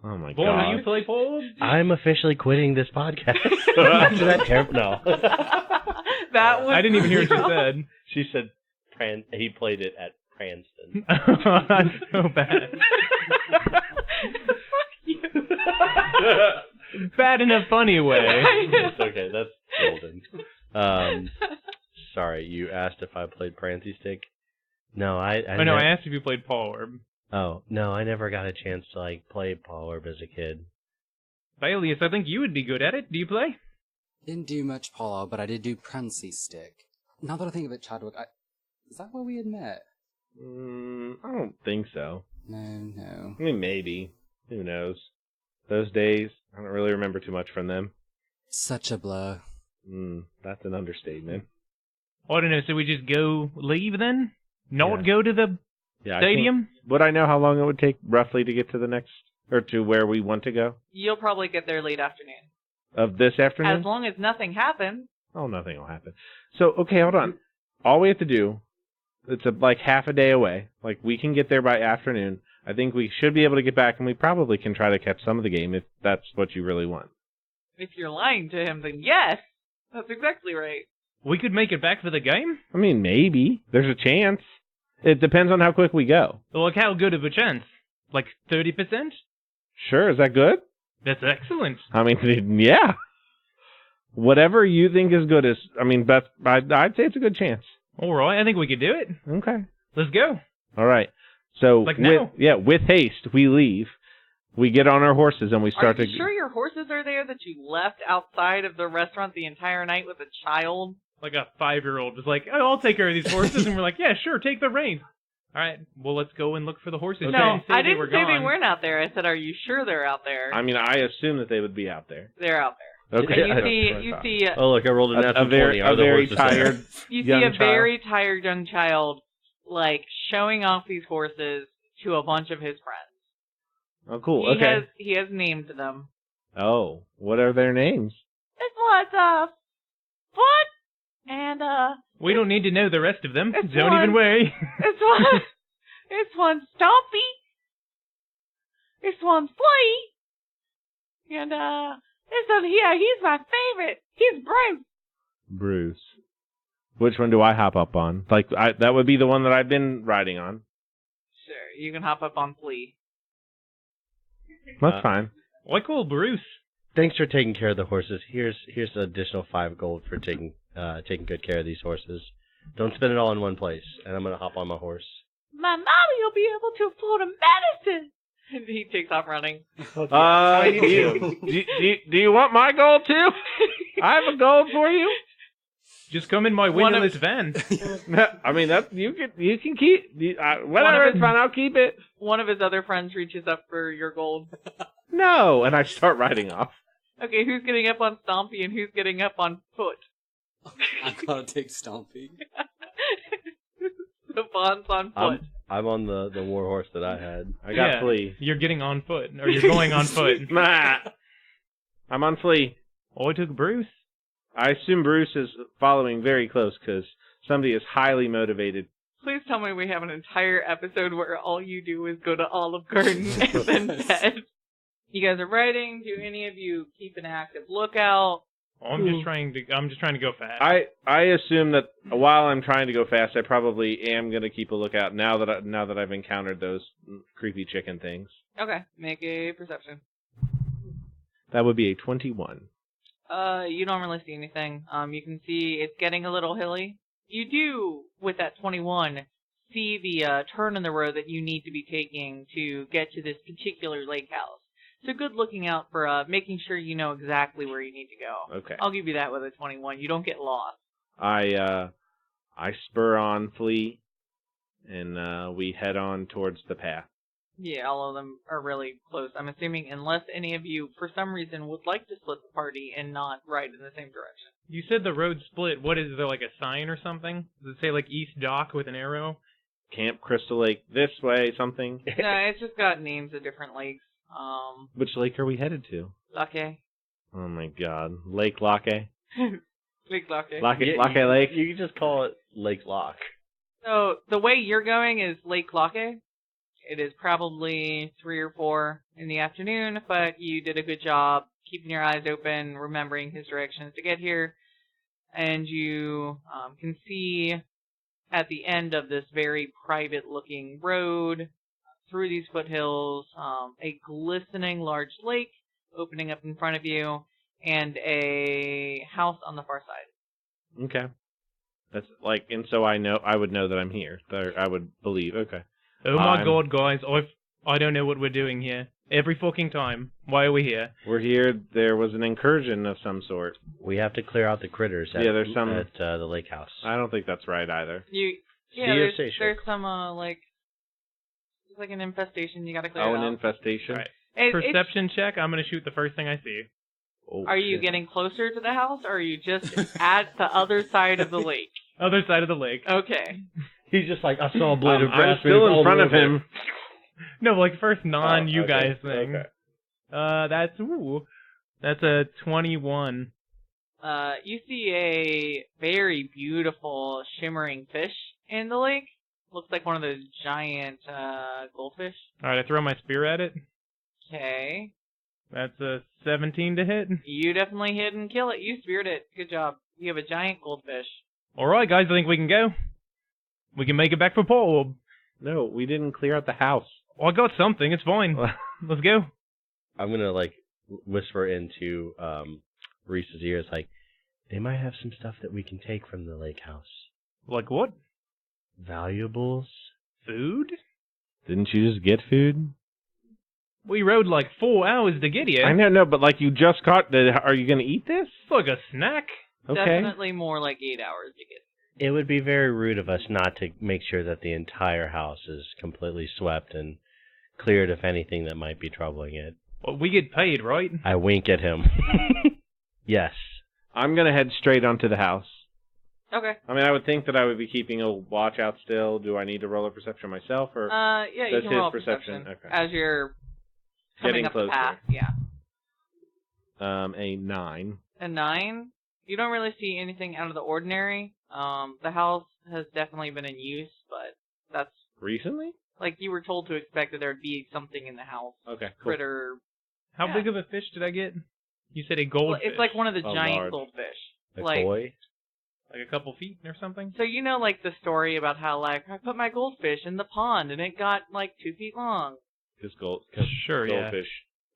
Oh my Boy, god. do you play pole? I'm officially quitting this podcast. After that terrible. No. That was I didn't even hear what you said. She said he played it at Cranston. That's so bad. Fuck you. Bad in a funny way. It's okay. That's golden. Sorry, you asked if I played Prancy Stick. No, I asked if you played Paw Orb. Oh, no, I never got a chance to like play Paw Orb as a kid. Paelias, I think you would be good at it. Do you play? Didn't do much polo, but I did do Prancy Stick. Now that I think of it, Chadwick, is that where we had met? I don't think so. No. I mean, maybe. Who knows? Those days, I don't really remember too much from them. Such a blur. That's an understatement. I don't know, so we just leave then? Not Yeah. go to the Yeah, stadium? Would I know how long it would take roughly to get to the next, or to where we want to go? You'll probably get there late afternoon. Of this afternoon? As long as nothing happens. Oh, nothing will happen. So, okay, hold on. All we have to do, it's like half a day away. Like, we can get there by afternoon. I think we should be able to get back, and we probably can try to catch some of the game if that's what you really want. If you're lying to him, then yes. That's exactly right. We could make it back for the game? I mean, maybe. There's a chance. It depends on how quick we go. Like, how good of a chance? Like 30%? Sure, is that good? That's excellent. I mean, yeah. Whatever you think is good is, I mean, I'd say it's a good chance. All right, I think we could do it. Okay. Let's go. All right. So, Like now? with haste, we leave. We get on our horses and we start Are to... you sure your horses are there that you left outside of the restaurant the entire night with a child? Like a 5-year-old was like, oh, I'll take care of these horses. And we're like, yeah, sure, take the reins. All right, well, let's go and look for the horses. Okay. No, You say I they didn't were say they gone. weren't out there. I said, are you sure they're out there? I mean, I assume that they would be out there. They're out there. Okay. And you see Oh, look, I rolled a natural 20. Are a the very horses tired... You see young a child. very tired young child, like, showing off these horses to a bunch of his friends. Oh, cool. Okay. He has named them. Oh, what are their names? This one's, Foot, and, We don't need to know the rest of them. It's Don't one. even worry. this one's Stompy, this one's Flea, and, this one here, he's my favorite. He's Bruce. Bruce. Which one do I hop up on? Like, that would be the one that I've been riding on. Sure, you can hop up on Flea. That's fine. Why call Bruce? Thanks for taking care of the horses. Here's an additional 5 gold for taking good care of these horses. Don't spend it all in one place. And I'm gonna hop on my horse. My mommy will be able to afford a medicine. And he takes off running. Do you want my gold too? I have a gold for you. Just come in my windowless van. I mean, that you can keep. Whatever, it's fine. I'll keep it. One of his other friends reaches up for your gold. No, and I start riding off. Okay, who's getting up on Stompy and who's getting up on foot? I'm gonna take Stompy. So Vaughn's on foot. I'm on the war horse that I had. I got Flea. You're getting on foot, or you're going on foot. I'm on Flea. Oh, I took Bruce. I assume Bruce is following very close because somebody is highly motivated. Please tell me we have an entire episode where all you do is go to Olive Garden and then bed. You guys are riding. Do any of you keep an active lookout? Oh, I'm just trying to go fast. I assume that while I'm trying to go fast, I probably am going to keep a lookout now that I've encountered those creepy chicken things. Okay, make a perception. That would be a 21. You don't really see anything. You can see it's getting a little hilly. You do, with that 21, see the turn in the road that you need to be taking to get to this particular lake house. So good looking out for making sure you know exactly where you need to go. Okay. I'll give you that with a 21. You don't get lost. I spur on Flea, and we head on towards the path. Yeah, all of them are really close. I'm assuming unless any of you, for some reason, would like to split the party and not ride in the same direction. You said the road split. What is there, like a sign or something? Does it say like East Dock with an arrow? Camp Crystal Lake this way, something. No, it's just got names of different lakes. Which lake are we headed to? Lake. Oh my god. Lake Lake? Lake Lake. Lake Lake? You can just call it Lake Lock. So, the way you're going is Lake Lake. It is probably 3 or 4 in the afternoon, but you did a good job keeping your eyes open, remembering his directions to get here. And you can see at the end of this very private-looking road, through these foothills, a glistening large lake opening up in front of you, and a house on the far side. Okay. That's like, and so I would know that I'm here. I would believe. Okay. Oh my god, guys, I don't know what we're doing here. Every fucking time. Why are we here? We're here. There was an incursion of some sort. We have to clear out the critters at the lake house. I don't think that's right either. There's some it's like an infestation. You gotta clear it out. Oh, an infestation. Right. Perception check. I'm gonna shoot the first thing I see. Oh, are you getting closer to the house, or are you just at the other side of the lake? Other side of the lake. Okay. He's just like, I saw a blade of grass. I'm still in front of him. No, like first you guys thing. Okay. That's a 21. You see a very beautiful shimmering fish in the lake. Looks like one of those giant goldfish. Alright, I throw my spear at it. Okay. That's a 17 to hit. You definitely hit and kill it. You speared it. Good job. You have a giant goldfish. Alright, guys, I think we can go. We can make it back for Port Orb. No, we didn't clear out the house. Oh, I got something. It's fine. Let's go. I'm gonna whisper into Rhys's ears, they might have some stuff that we can take from the lake house. Like what? Valuables. Food? Didn't you just get food? We rode like 4 hours to get here. I know, but you just caught are you gonna eat this? It's like a snack. Okay. Definitely more like 8 hours to get. It would be very rude of us not to make sure that the entire house is completely swept and cleared of anything that might be troubling it. Well, we get paid, right? I wink at him. Yes. I'm going to head straight onto the house. Okay. I mean, I would think that I would be keeping a watch out still. Do I need to roll a perception myself? Or yeah, you can roll a perception. Okay. As you're coming getting up closer. The path. Yeah. A 9. A 9? You don't really see anything out of the ordinary. The house has definitely been in use, but that's... Recently? Like, you were told to expect that there'd be something in the house. Okay, cool. Critter. How big of a fish did I get? You said a goldfish. It's like one of the giant large. goldfish. A like, koi? Like a couple feet or something? So you know, like, the story about how, I put my goldfish in the pond and it got, 2 feet long. Because Sure, yeah. goldfish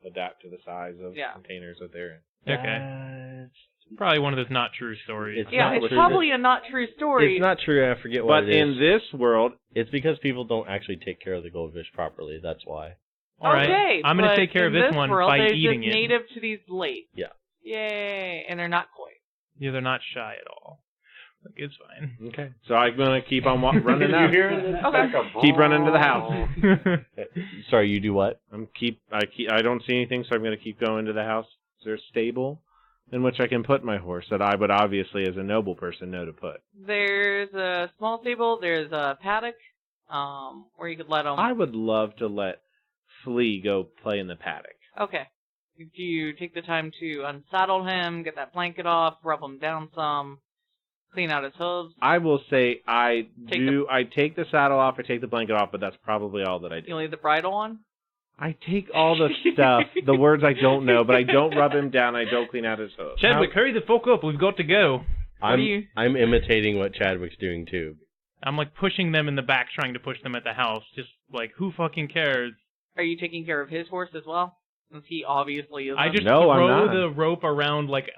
adapt to the size of Yeah. containers that they're in. Okay. Probably one of those not true stories. It's Yeah, not it's true. probably a not true story. It's not true. I forget what But it is. in this world, It's because people don't actually take care of the goldfish properly. That's why. All right. Okay, I'm going to but take care of in this one world, by they're eating just it. native to these lakes. Yeah. Yay, and they're not coy. Yeah, they're not shy at all. Like, it's fine. okay. So I'm gonna keep on running out. Okay. Keep running to the house. Sorry, you do what? I don't see anything, so I'm gonna keep going to the house. Is there a stable in which I can put my horse that I would obviously, as a noble person, know to put? There's a small stable. There's a paddock, where you could let them. I would love to let Flea go play in the paddock. Okay. Do you take the time to unsaddle him, get that blanket off, rub him down some, clean out his hooves? I will say I Take do. I take the saddle off, I take the blanket off, but that's probably all that I do. You leave the bridle on? I take all the stuff, the words I don't know, but I don't rub him down. I don't clean out his hooves. Chadwick, hurry the fuck up. We've got to go. do you- I'm imitating what Chadwick's doing too. I'm like pushing them in the back, trying to push them at the house. Just like, who fucking cares? Are you taking care of his horse as well? Since he obviously isn't. I just No, I'm throw not. the rope around like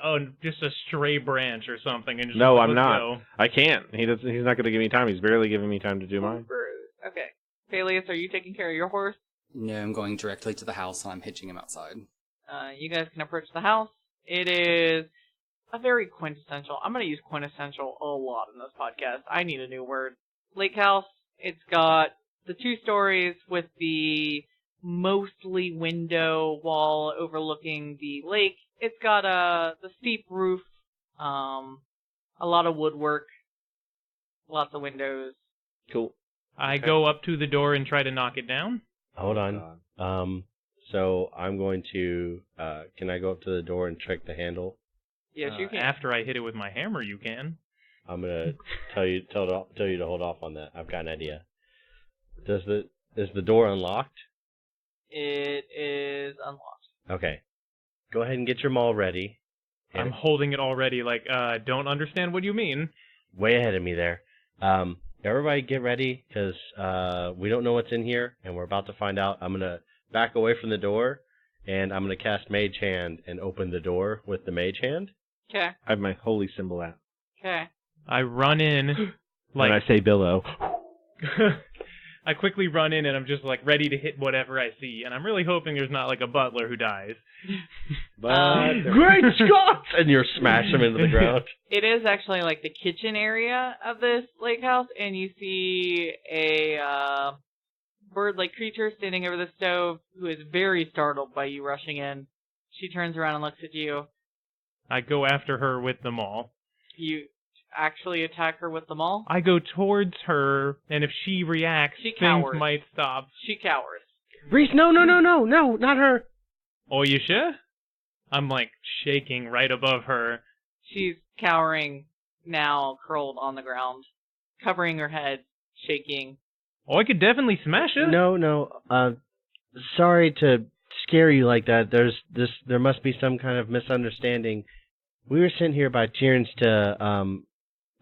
just a stray branch or something, and just No, like, I'm let's not. go. I can't. He's not going to give me time. He's barely giving me time to do mine. Okay. Paelias, are you taking care of your horse? No, I'm going directly to the house and I'm hitching him outside. You guys can approach the house. It is a very quintessential. I'm going to use quintessential a lot in this podcast. I need a new word. Lake house. It's got the 2 stories with the mostly window wall overlooking the lake. It's got the steep roof, a lot of woodwork, lots of windows. Cool. I go up to the door and try to knock it down. Hold on. So I'm going to. Can I go up to the door and check the handle? Yes, you can. After I hit it with my hammer, you can. I'm gonna tell you to hold off on that. I've got an idea. Is the door unlocked? It is unlocked. Okay. Go ahead and get your maul ready. I'm holding it already, like, don't understand what you mean. Way ahead of me there. Everybody get ready, because we don't know what's in here, and we're about to find out. I'm going to back away from the door, and I'm going to cast Mage Hand and open the door with the Mage Hand. Okay. I have my holy symbol out. Okay. I run in, like, And I say billow. I quickly run in and I'm just like ready to hit whatever I see, and I'm really hoping there's not like a butler who dies. But great Scott! And you're smashing him into the ground. It is actually like the kitchen area of this lake house, and you see a bird-like creature standing over the stove who is very startled by you rushing in. She turns around and looks at you. I go after her with the maul. You actually attack her with the maul? I go towards her, and if she reacts, She things cowers. might stop. She cowers. Rhys, no, not her. Oh, you sure? I'm like shaking right above her. She's cowering now, curled on the ground, covering her head, shaking. Oh, I could definitely smash her. No. Sorry to scare you like that. There must be some kind of misunderstanding. We were sent here by Tyrants to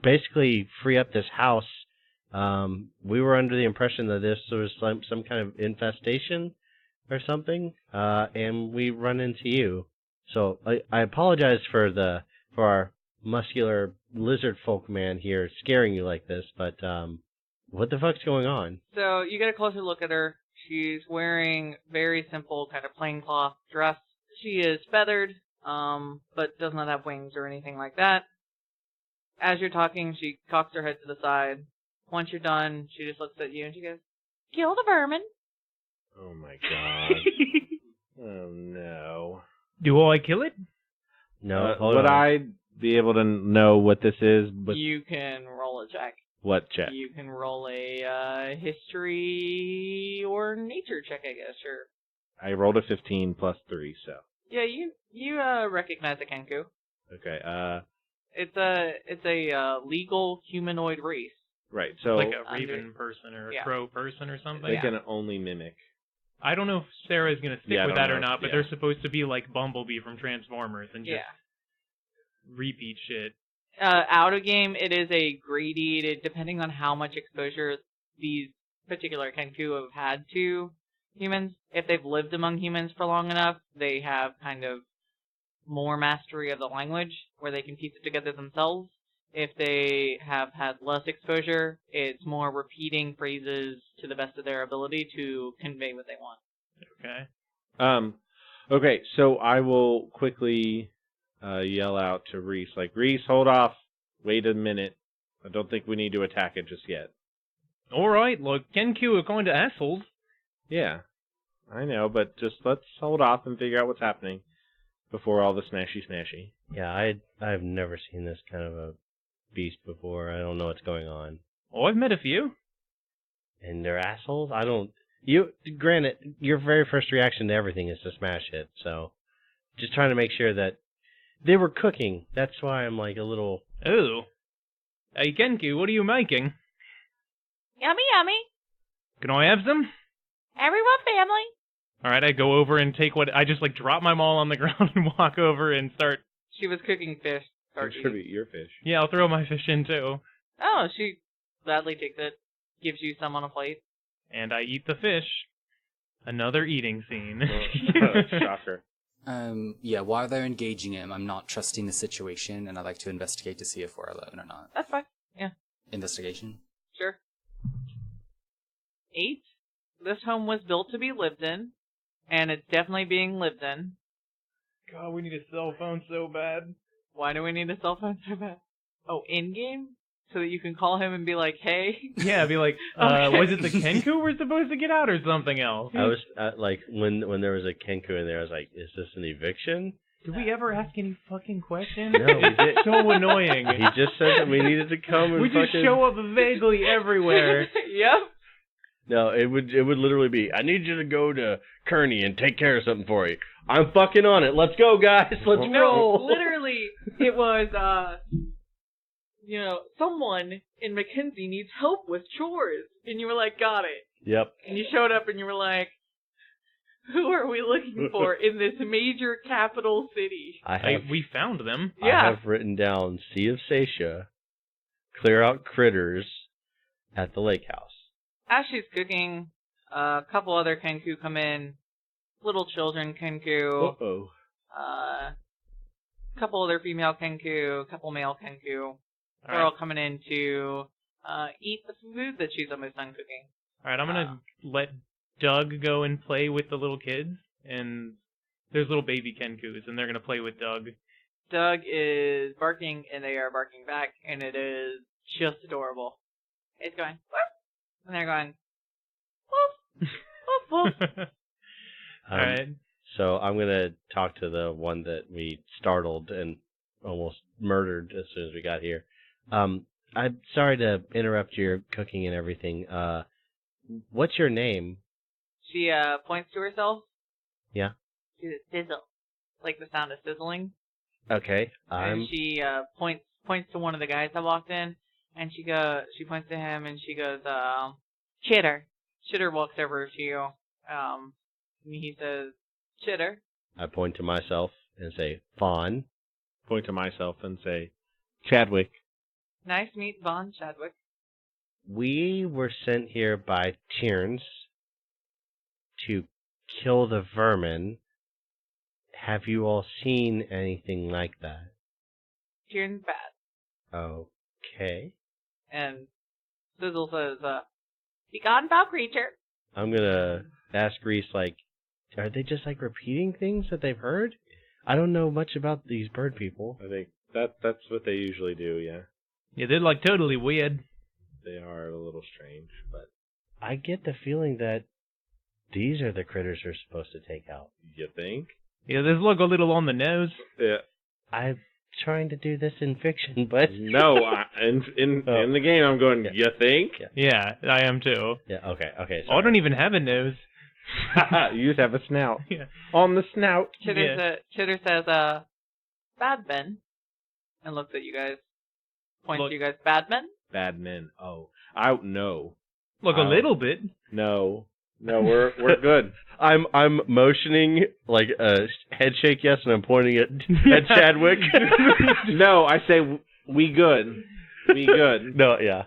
basically free up this house. We were under the impression that this was some kind of infestation or something, and we run into you. So I apologize for our muscular Lizardfolk man here scaring you like this, but what the fuck's going on? So you get a closer look at her. She's wearing very simple kind of plain cloth dress. She is feathered, but does not have wings or anything like that. As you're talking, she cocks her head to the side. Once you're done, she just looks at you and she goes, "Kill the vermin." Oh my god. Oh no. Do I kill it? No, hold would on. I be able to know what this is? You can roll a check. What check? You can roll a history or nature check, I guess. Sure. I rolled a 15 plus 3, so. Yeah, you recognize a Kenku. Okay, It's a legal humanoid race. right, so Like a raven person or a Yeah. crow person or something? they can only mimic. I don't know if Sarah's going to stick Yeah, I with don't that or know. not, but Yeah. they're supposed to be like Bumblebee from Transformers and just Yeah. repeat shit. Out of game, it is a gradated, depending on how much exposure these particular Kenku have had to. humans. If they've lived among humans for long enough, they have kind of more mastery of the language where they can piece it together themselves. If they have had less exposure, it's more repeating phrases to the best of their ability to convey what they want. Okay. Okay, so I will quickly yell out to Rhys, like, Rhys, hold off. Wait a minute. I don't think we need to attack it just yet. All right, look, Kenku are kind of assholes. Yeah, I know, but just let's hold off and figure out what's happening before all the smashy. Yeah, I've never seen this kind of a beast before. I don't know what's going on. Oh, I've met a few. And they're assholes? Granted, your very first reaction to everything is to smash it, so just trying to make sure that they were cooking. That's why I'm like a little... Oh. Hey, Kenku, what are you making? Yummy, yummy. Can I have some? Everyone family. All right, I go over and take I just, like, drop my maul on the ground and walk over and start... She was cooking fish. Contribute your fish. Yeah, I'll throw my fish in, too. Oh, she gladly takes it. Gives you some on a plate. And I eat the fish. Another eating scene. Shocker. Yeah, while they're engaging him, I'm not trusting the situation, and I'd like to investigate to see if we're alone or not. That's fine. Yeah. Investigation? Sure. 8. This home was built to be lived in, and it's definitely being lived in. God, we need a cell phone so bad. Why do we need a cell phone so bad? Oh, in-game? So that you can call him and be like, hey? Yeah, be like, Okay. Was it the Kenku we're supposed to get out or something else? I was, like, when there was a Kenku in there, I was like, is this an eviction? Did we ever ask any fucking questions? No, we It's didn't. so annoying. He just said that we needed to come and We just fucking... show up vaguely everywhere. Yep. No, it would literally be, I need you to go to Kearney and take care of something for you. I'm fucking on it. Let's go, guys. Let's No, roll. literally, it was, someone in Mackenzie needs help with chores. And you were like, got it. Yep. And you showed up and you were like, who are we looking for in this major capital city? We found them. Yeah. I have written down Sea of Satia, clear out critters at the lake house. As she's cooking, a couple other Kenku come in. Little children Kenku. Uh-oh. A couple other female Kenku. A couple male Kenku. They're all coming in to eat the food that she's almost done cooking. Alright, I'm gonna let Doug go and play with the little kids. And there's little baby Kenkus, and they're gonna play with Doug. Doug is barking, and they are barking back, and it is just adorable. It's going, woof, and they're going, woof, woof, woof. Alright. So I'm going to talk to the one that we startled and almost murdered as soon as we got here. I'm sorry to interrupt your cooking and everything. What's your name? She points to herself. Yeah. She's a sizzle, like the sound of sizzling. Okay. And she points to one of the guys that walked in, and she points to him, and she goes, Chitter. Chitter walks over to you, and he says, Chitter. I point to myself and say, Vaan. Point to myself and say, Chadwick. Nice to meet Vaan, Chadwick. We were sent here by Tierns to kill the vermin. Have you all seen anything like that? Tierns bad. Okay. And Sizzle says, be gone, foul creature. I'm gonna ask Rhys, like, are they just, like, repeating things that they've heard? I don't know much about these bird people. I think that's what they usually do, yeah. Yeah, they're like totally weird. They are a little strange, but... I get the feeling that these are the critters we're supposed to take out. You think? Yeah, there's look a little on the nose. Yeah. I'm trying to do this in fiction, but... No, in the game I'm going, Yeah. you think? Yeah, I am too. Yeah, okay, Oh, I sorry. don't even have a nose. You just have a snout. Yeah. On the snout. Chitter says, bad men. And looks at you guys. Points Look. to you guys, bad men? Bad men. Oh. No. Look, a little bit. No. No, we're good. I'm motioning, like, a head shake yes, and I'm pointing at Chadwick. No, I say we good. We good. No, yeah.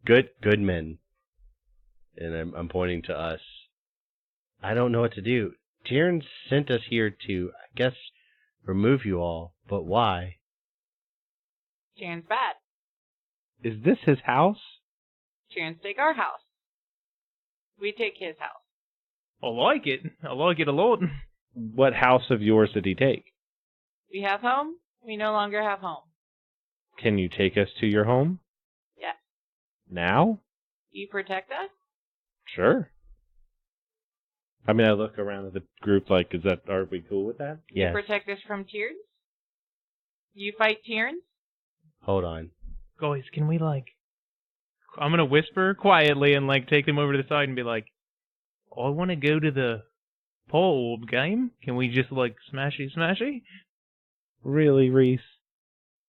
Good men. And I'm pointing to us. I don't know what to do. Tyrn sent us here to, I guess, remove you all, but why? Tyrn's bad. Is this his house? Tyrn's take our house. We take his house. I like it. I like it a lot. What house of yours did he take? We have home. We no longer have home. Can you take us to your home? Yes. Now? You protect us? Sure. I mean, I look around at the group like, are we cool with that? Yes. You protect us from Tyrns? You fight Tyrns? Hold on. Guys, can we, I'm gonna whisper quietly and, take them over to the side and be like, I want to go to the Paul Orb game. Can we just, smashy? Really, Rhys?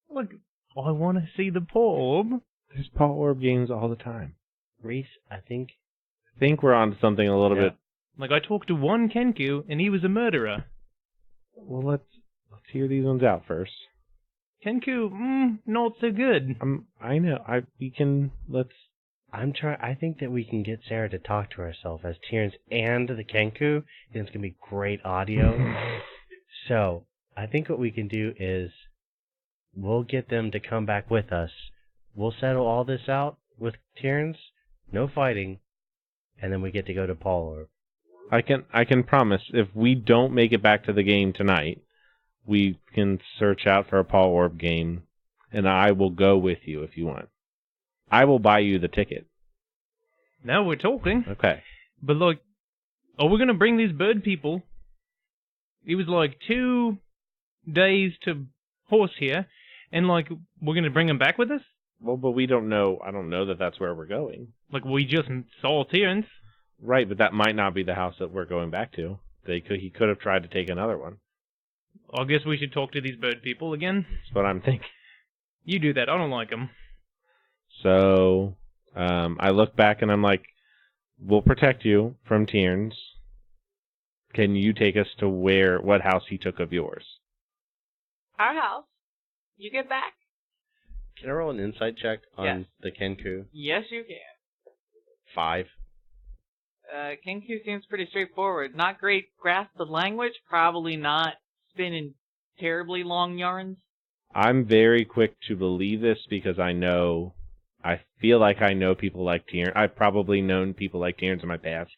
Look, I want to see the Paul Orb. There's Paul Orb games all the time. Rhys, I think We're on to something a little bit. I talked to one Kenku, and he was a murderer. Well, let's hear these ones out first. Kenku, not so good. I know. I think that we can get Sarah to talk to herself as Tyrns and the Kenku, and it's gonna be great audio. So I think what we can do is we'll get them to come back with us. We'll settle all this out with Tyrns, no fighting, and then we get to go to Paul Orb. I can promise if we don't make it back to the game tonight, we can search out for a Paul Orb game, and I will go with you if you want. I will buy you the ticket. Now we're talking. Okay. But are we gonna bring these bird people? It was 2 days to horse here, and we're gonna bring them back with us? Well, but we don't know. I don't know that that's where we're going. We just saw Tyrns. Right, but that might not be the house that we're going back to. He could have tried to take another one. I guess we should talk to these bird people again. That's what I'm thinking. You do that. I don't like them. So, I look back and I'm like, we'll protect you from Tyrns. Can you take us to what house he took of yours? Our house. You get back. Can I roll an insight check on Yes. the Kenku? Yes, you can. 5. Kenku seems pretty straightforward. Not great grasp of language. Probably not spinning terribly long yarns. I'm very quick to believe this because I feel like I know people like Tyrns. I've probably known people like Tyrns in my past,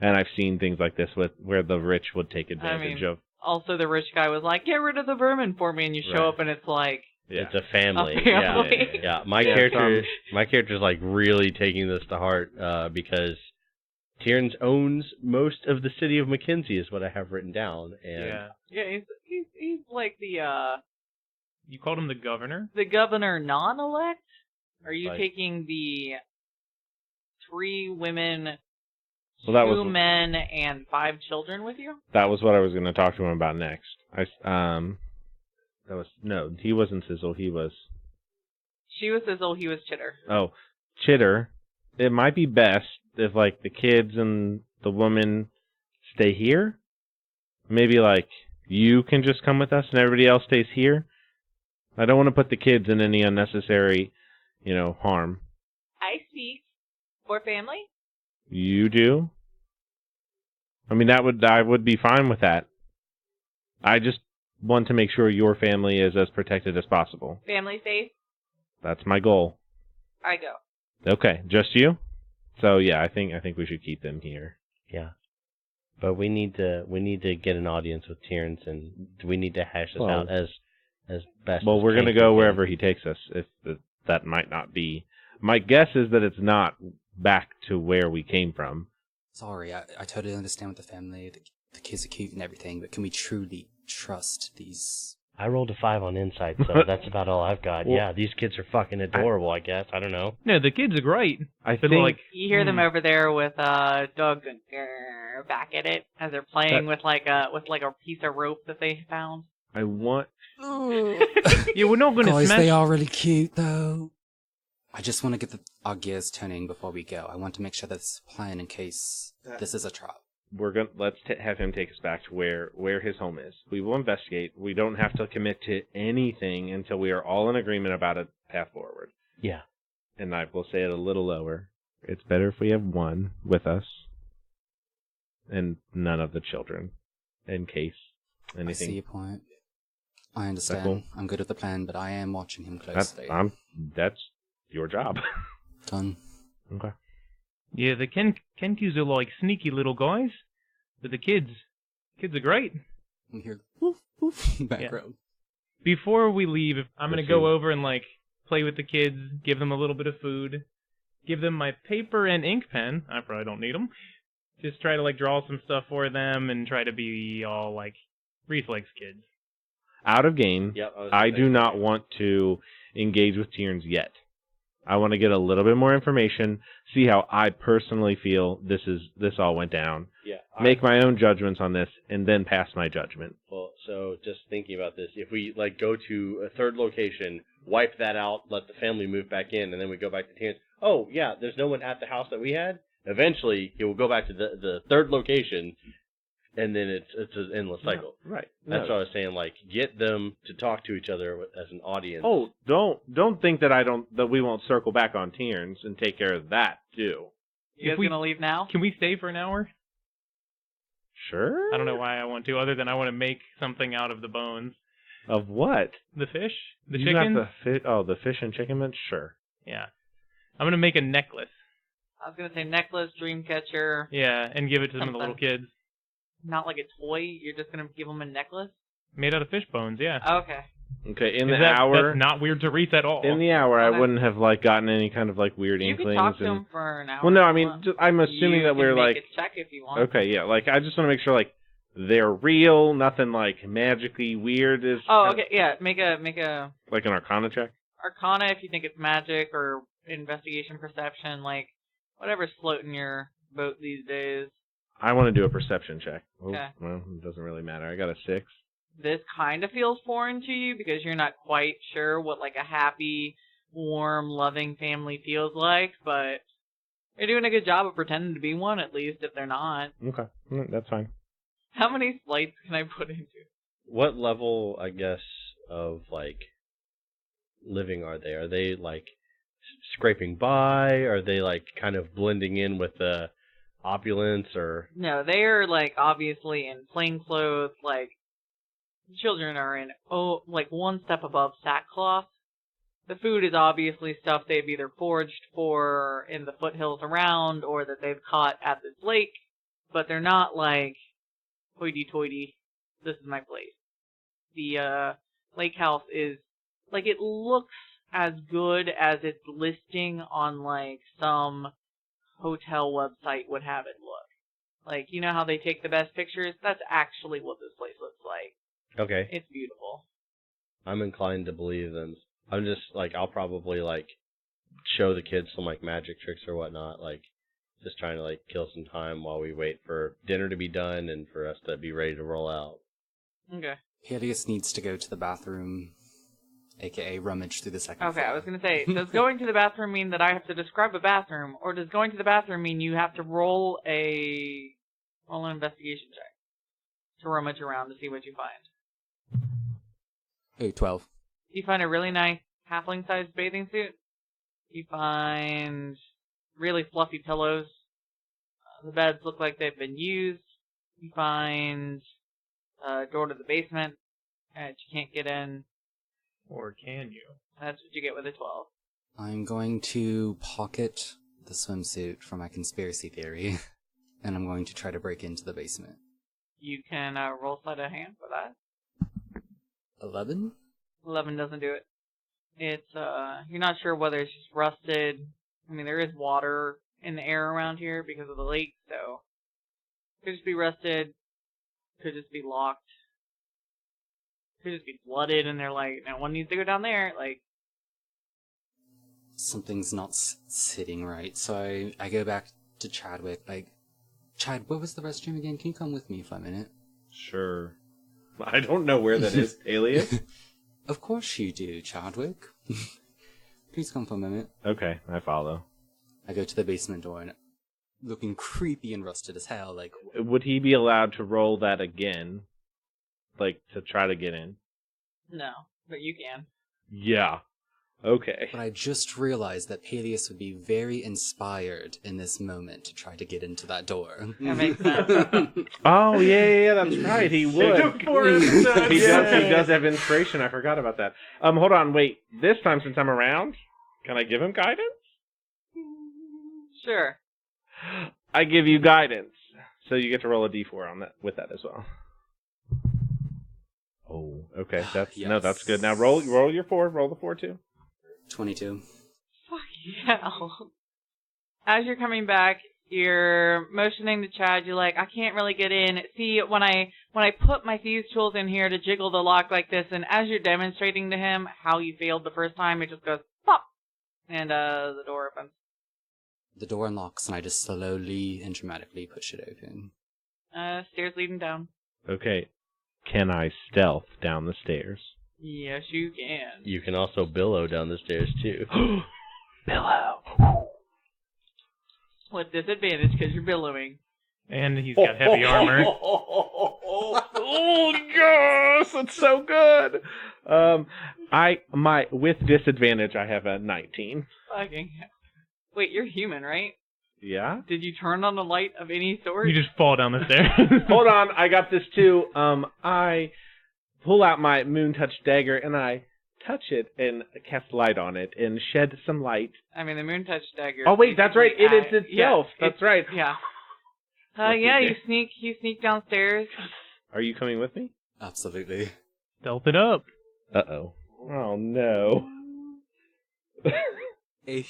and I've seen things like this where the rich would take advantage of. Also, the rich guy was like, get rid of the vermin for me, and you show up and it's like... Yeah. It's a family. A family. Yeah. My character's really taking this to heart because Tyrns owns most of the city of Mackenzie is what I have written down. And he's like the You called him the governor? the governor non-elect. Are you Like- taking the 3 women, Well, that 2 was men, and 5 children with you? that was what I was going to talk to him about next. He wasn't Sizzle. He was. She was Sizzle, he was Chitter. Oh, Chitter. It might be best if the kids and the woman stay here. Maybe you can just come with us and everybody else stays here. I don't want to put the kids in any unnecessary, harm. I speak for family. You do? I mean, I would be fine with that. I just want to make sure your family is as protected as possible. Family safe. That's my goal. I go. Okay, just you? So yeah, I think we should keep them here. Yeah. But we need to get an audience with Tyrns, and we need to hash this out as best. Well, as we're going to Kenku go can. wherever he takes us. If that might not be. My guess is that it's not back to where we came from. Sorry, I totally understand with the family, the kids are cute and everything, but can we truly trust these? I rolled a 5 on insight, so that's about all I've got. Well, yeah, these kids are fucking adorable, I guess. I don't know. No, the kids are great. I But think You hear them over there with Doug and back at it as they're playing with a piece of rope that they found. I want. Yeah, we're not going to Guys, smash... they are really cute, though. I just want to get our gears turning before we go. I want to make sure that's a plan in case this is a trap. Let's have him take us back to where his home is. We will investigate. We don't have to commit to anything until we are all in agreement about a path forward. Yeah. And I will say it a little lower. It's better if we have one with us. and none of the children, in case I anything. see your point. I understand. cool? I'm good with the plan, but I am watching him That's closely. that's your job. Done. Okay. Yeah, the Kenkus are like sneaky little guys, but the kids are great. You hear woof woof in the background. Before we leave, I'm gonna Let's go see. over and like play with the kids, give them a little bit of food, give them my paper and ink pen. I probably don't need them. Just try to like draw some stuff for them and try to be all like Rhys likes kids. Out of game. Yep. I do not want to engage with Tierns yet. I want to get a little bit more information, see how I personally feel this all went down, Yeah. make my own judgments on this, and then pass my judgment. Well, so just thinking about this, if we like go to a third location, wipe that out, let the family move back in, and then we go back to Terrence. Oh yeah, there's no one at the house that we had. Eventually, he will go back to the third location, and then it's an endless cycle. No, right. That's No. what I was saying. Like, get them to talk to each other as an audience. Oh, don't think that we won't circle back on Tierns and take care of that too. You guys gonna leave now? Can we stay for an hour? Sure. I don't know why I want to, other than I want to make something out of the bones. Of what? The fish? The You got chickens? the fish and chicken mince? Sure. Yeah. I'm gonna make a necklace. I was gonna say necklace, dream catcher, Yeah, and give it to some of the Something. little kids. not like a toy. You're just gonna give them a necklace. Made out of fish bones, yeah. Okay. Okay, in Is the hour. That's not weird to Rhys at all. In the hour, Okay. I wouldn't have like gotten any kind of like weird You inklings. can talk to and them for an hour. well, no, I if you mean, want. I'm assuming You that we're can like make a check if you want. okay, yeah, like I just want to make sure like they're real, nothing like magically weird is. Oh, okay, yeah. Make a Like an Arcana check. Arcana if you think it's magic, or investigation, perception, like whatever's floating your boat these days. I want to do a perception check. Oh, Okay. well, it doesn't really matter. I got a 6. This kind of feels foreign to you because you're not quite sure what like a happy, warm, loving family feels like, but you're doing a good job of pretending to be one, at least if they're not. Okay, that's fine. How many slights can I put into? What level, I guess, of like living are they? Are they like scraping by? Are they like kind of blending in with the opulence, or? No, they are like obviously in plain clothes. Like children are in like one step above sackcloth. The food is obviously stuff they've either foraged for in the foothills around or that they've caught at this lake, but they're not like hoity-toity, this is my place. The lake house is like, it looks as good as its listing on like some hotel website would have it look. Like, you know how they take the best pictures? That's actually what this place looks like. Okay. It's beautiful. I'm inclined to believe them. I'm just like, I'll probably like show the kids some like magic tricks or whatnot, like just trying to like kill some time while we wait for dinner to be done and for us to be ready to roll out. Okay. Paelias needs to go to the bathroom, aka rummage through the second Okay, floor. I was going to say, does going to the bathroom mean that I have to describe a bathroom, or does going to the bathroom mean you have to roll an investigation check to rummage around to see what you find? Oh, 12. You find a really nice halfling-sized bathing suit. You find really fluffy pillows. The beds look like they've been used. You find a door to the basement that you can't get in. Or can you? That's what you get with a 12. I'm going to pocket the swimsuit for my conspiracy theory, and I'm going to try to break into the basement. You can roll sleight of hand for that. 11? 11 doesn't do it. It's, you're not sure whether it's just rusted. I mean, there is water in the air around here because of the lake, so could just be rusted, could just be locked, could just be flooded, and they're like, no one needs to go down there, like. Something's not sitting right, so I go back to Chadwick, like, Chad, where was the restroom again? Can you come with me for a minute? Sure. I don't know where that is, Paelias. Of course you do, Chadwick. Please come for a minute. Okay, I follow. I go to the basement door and looking creepy and rusted as hell, like... Would he be allowed to roll that again? Like, to try to get in? No, but you can. Yeah. Okay. But I just realized that Paelias would be very inspired in this moment to try to get into that door. That makes sense. Oh, yeah, that's right. He would. took 4 episodes. He does have inspiration. I forgot about that. Hold on, wait. This time, since I'm around, can I give him guidance? Sure. I give you guidance. So you get to roll a d4 on that with that as well. Oh, okay. That's Yes. No, that's good. Now roll your 4. Roll the 4 too. 22. Fuck yeah. As you're coming back, you're motioning to Chad. You're like, I can't really get in. See, when I put my thieves tools in here to jiggle the lock like this, and as you're demonstrating to him how you failed the first time, it just goes pop, and the door opens. The door unlocks, and I just slowly and dramatically push it open. Stairs leading down. Okay. Can I stealth down the stairs? Yes, you can. You can also billow down the stairs, too. Billow. With disadvantage because you're billowing. And he's got heavy armor. Oh gosh, that's so good. With disadvantage, I have a 19. Fucking hell. Wait, you're human, right? Yeah. Did you turn on a light of any sort? You just fall down the stairs. Hold on, I got this too. I pull out my moon touch dagger and I touch it and cast light on it and shed some light. I mean, the moon touch dagger. Oh wait, that's right. It is itself. Yeah, That's right. Yeah. Lucky Yeah. day. You sneak downstairs. Are you coming with me? Absolutely. Stealth it up. Uh-oh. Oh no. 8.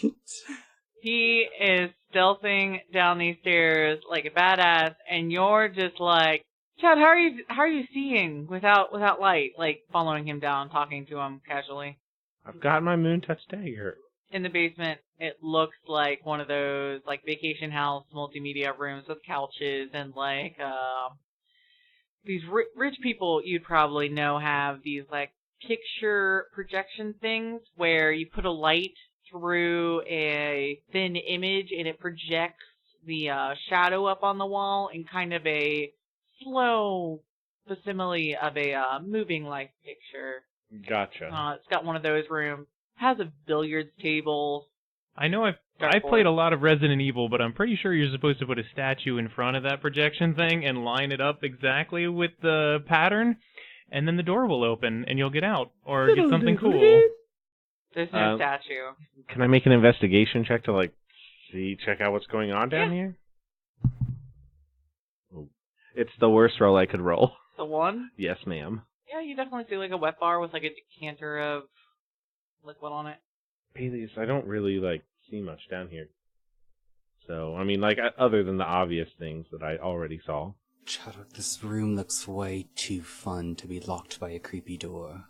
He is stealthing down these stairs like a badass, and you're just like, Chad, how are you seeing without light? Like following him down, talking to him casually. I've got my moon touch dagger. In the basement, it looks like one of those like vacation house multimedia rooms with couches and like these rich people you'd probably know have these like picture projection things where you put a light through a thin image and it projects the shadow up on the wall in kind of a slow facsimile of a moving life picture. Gotcha. It's got one of those rooms. Has a billiards table. I know I Dartboard. played a lot of Resident Evil, but I'm pretty sure you're supposed to put a statue in front of that projection thing and line it up exactly with the pattern, and then the door will open and you'll get out or get something cool. There's no statue. Can I make an investigation check to check out what's going on down here? Oh. It's the worst roll I could roll. The one? Yes, ma'am. Yeah, you definitely see like a wet bar with like a decanter of liquid on it. Paelias, I don't really see much down here. So, I mean, other than the obvious things that I already saw. Chadwick, this room looks way too fun to be locked by a creepy door.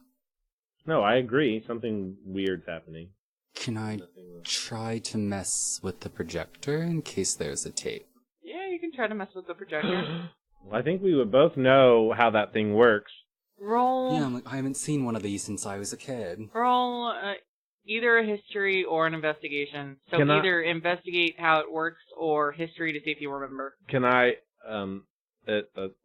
No, I agree. Something weird's happening. Can I try to mess with the projector in case there's a tape? Yeah, you can try to mess with the projector. Well, I think we would both know how that thing works. Roll. Yeah, I haven't seen one of these since I was a kid. Roll either a history or an investigation. So Can I- either investigate how it works or history to see if you remember. Can I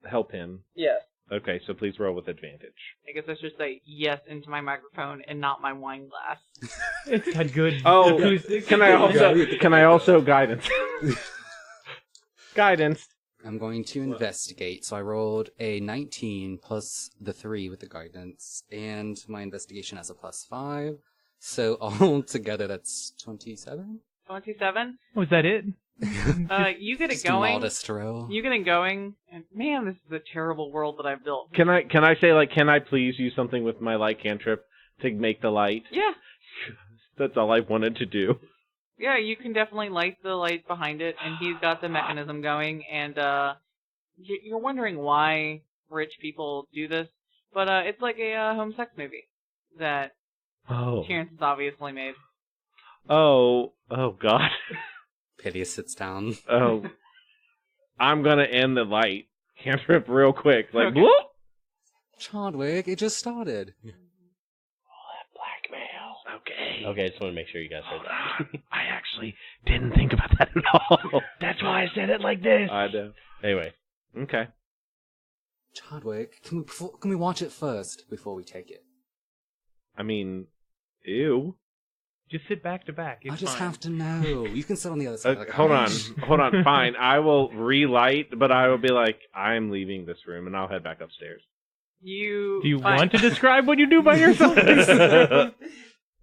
help him? Yes. Okay, so please roll with advantage. I guess I should say yes into my microphone and not my wine glass. It's got good Oh, acoustics. can I also guidance? Guidance. I'm going to investigate. So I rolled a 19 plus the 3 with the guidance, and my investigation has a +5. So all together, that's 27. 27? Was that it? You get it Just a going. modest roll. You get it going, and man, this is a terrible world that I've built. Can I say can I please use something with my light cantrip to make the light? Yeah. That's all I wanted to do. Yeah, you can definitely light the light behind it, and he's got the mechanism going, and you're wondering why rich people do this, but it's like a home sex movie that Terrence has obviously made. Oh God. Paelias sits down. Oh, I'm gonna end the light cantrip real quick. Okay. Whoop! Chadwick, it just started. Blackmail. Okay. Okay, I just want to make sure you guys heard that. I actually didn't think about that at all. That's why I said it like this. I know. Anyway. Okay. Chadwick, can we watch it first before we take it? I mean, ew. Just sit back to back. It's I just fine. have to know. You can sit on the other side. of the Hold on, couch. hold on. Fine, I will relight, but I will be like, I'm leaving this room, and I'll head back upstairs. Do you want to describe what you do by yourself?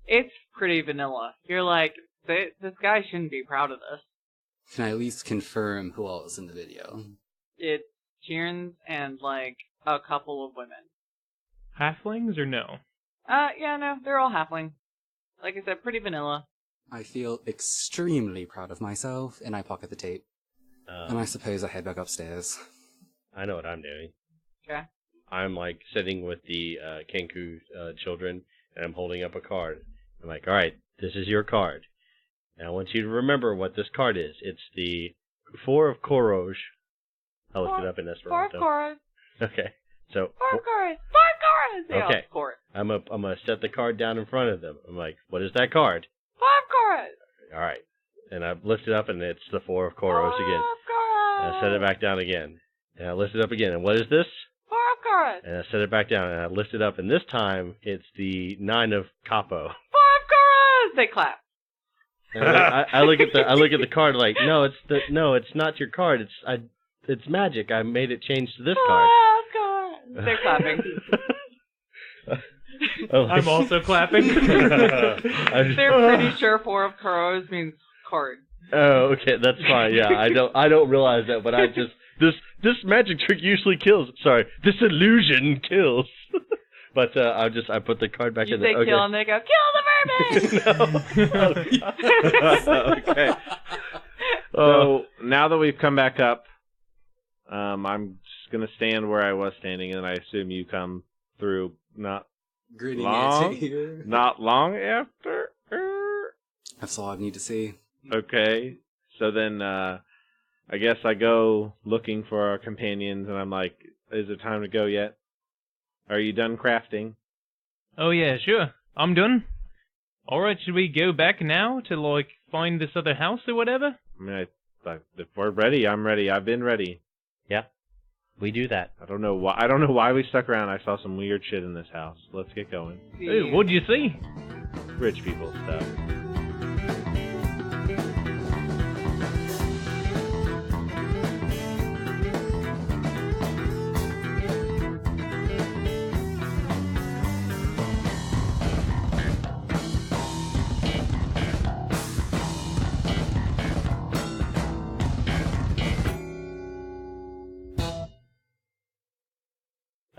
It's pretty vanilla. You're like, this guy shouldn't be proud of this. Can I at least confirm who all is in the video? It's Cheerns and, like, a couple of women. Halflings or no? Yeah, no, they're all halfling. Like I said, pretty vanilla. I feel extremely proud of myself, and I pocket the tape. And I suppose I head back upstairs. I know what I'm doing. Okay. I'm like sitting with the Kenku children, and I'm holding up a card. I'm like, all right, this is your card. And I want you to remember what this card is. It's the 4 of Koroj. I looked it up in Esperanto. 4 of Koroj. Okay. So 4 of Koroj. 4 of Koroj. They Okay. all score it. I'm gonna set the card down in front of them. I'm like, what is that card? 4 of Koroj. All right. And I lift it up, and it's the 4 of Koroj again. 4 of Koroj. And I set it back down again. And I lift it up again. And what is this? 4 of Koroj. And I set it back down, and I lift it up, and this time it's the 9 of Capo. 4 of Koroj. They clap. And I look at the card like, no, it's not your card. It's magic. I made it change to this 4 card. of Koroj. They're clapping. I'm also clapping. They're pretty sure 4 of Koroj means card. Oh, okay, that's fine. Yeah, I don't realize that, but I just this magic trick usually kills. Sorry, this illusion kills. But I put the card back You in say there. kill and they go, kill the mermaid! Okay. So now that we've come back up, I'm just gonna stand where I was standing, and I assume you come through not Grinning long, at you. not long after. That's all I need to see. Okay. So then, I guess I go looking for our companions, and I'm like, "Is it time to go yet? Are you done crafting?" Oh yeah, sure. I'm done. Alright, should we go back now to, like, find this other house or whatever? I mean, if we're ready, I'm ready. I've been ready. Yeah, we do that. I don't know why we stuck around. I saw some weird shit in this house. Let's get going. Hey, what'd you see? Rich people stuff.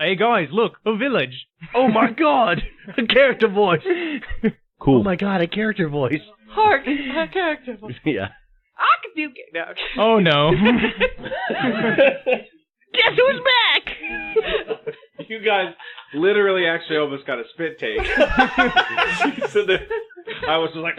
Hey guys, look, a village. Oh my God, a character voice. Cool. Oh my God, a character voice. Hark, a character voice. Yeah. I can do it. No. Oh no. Guess who's back? You guys literally actually almost got a spit take. So I was just like...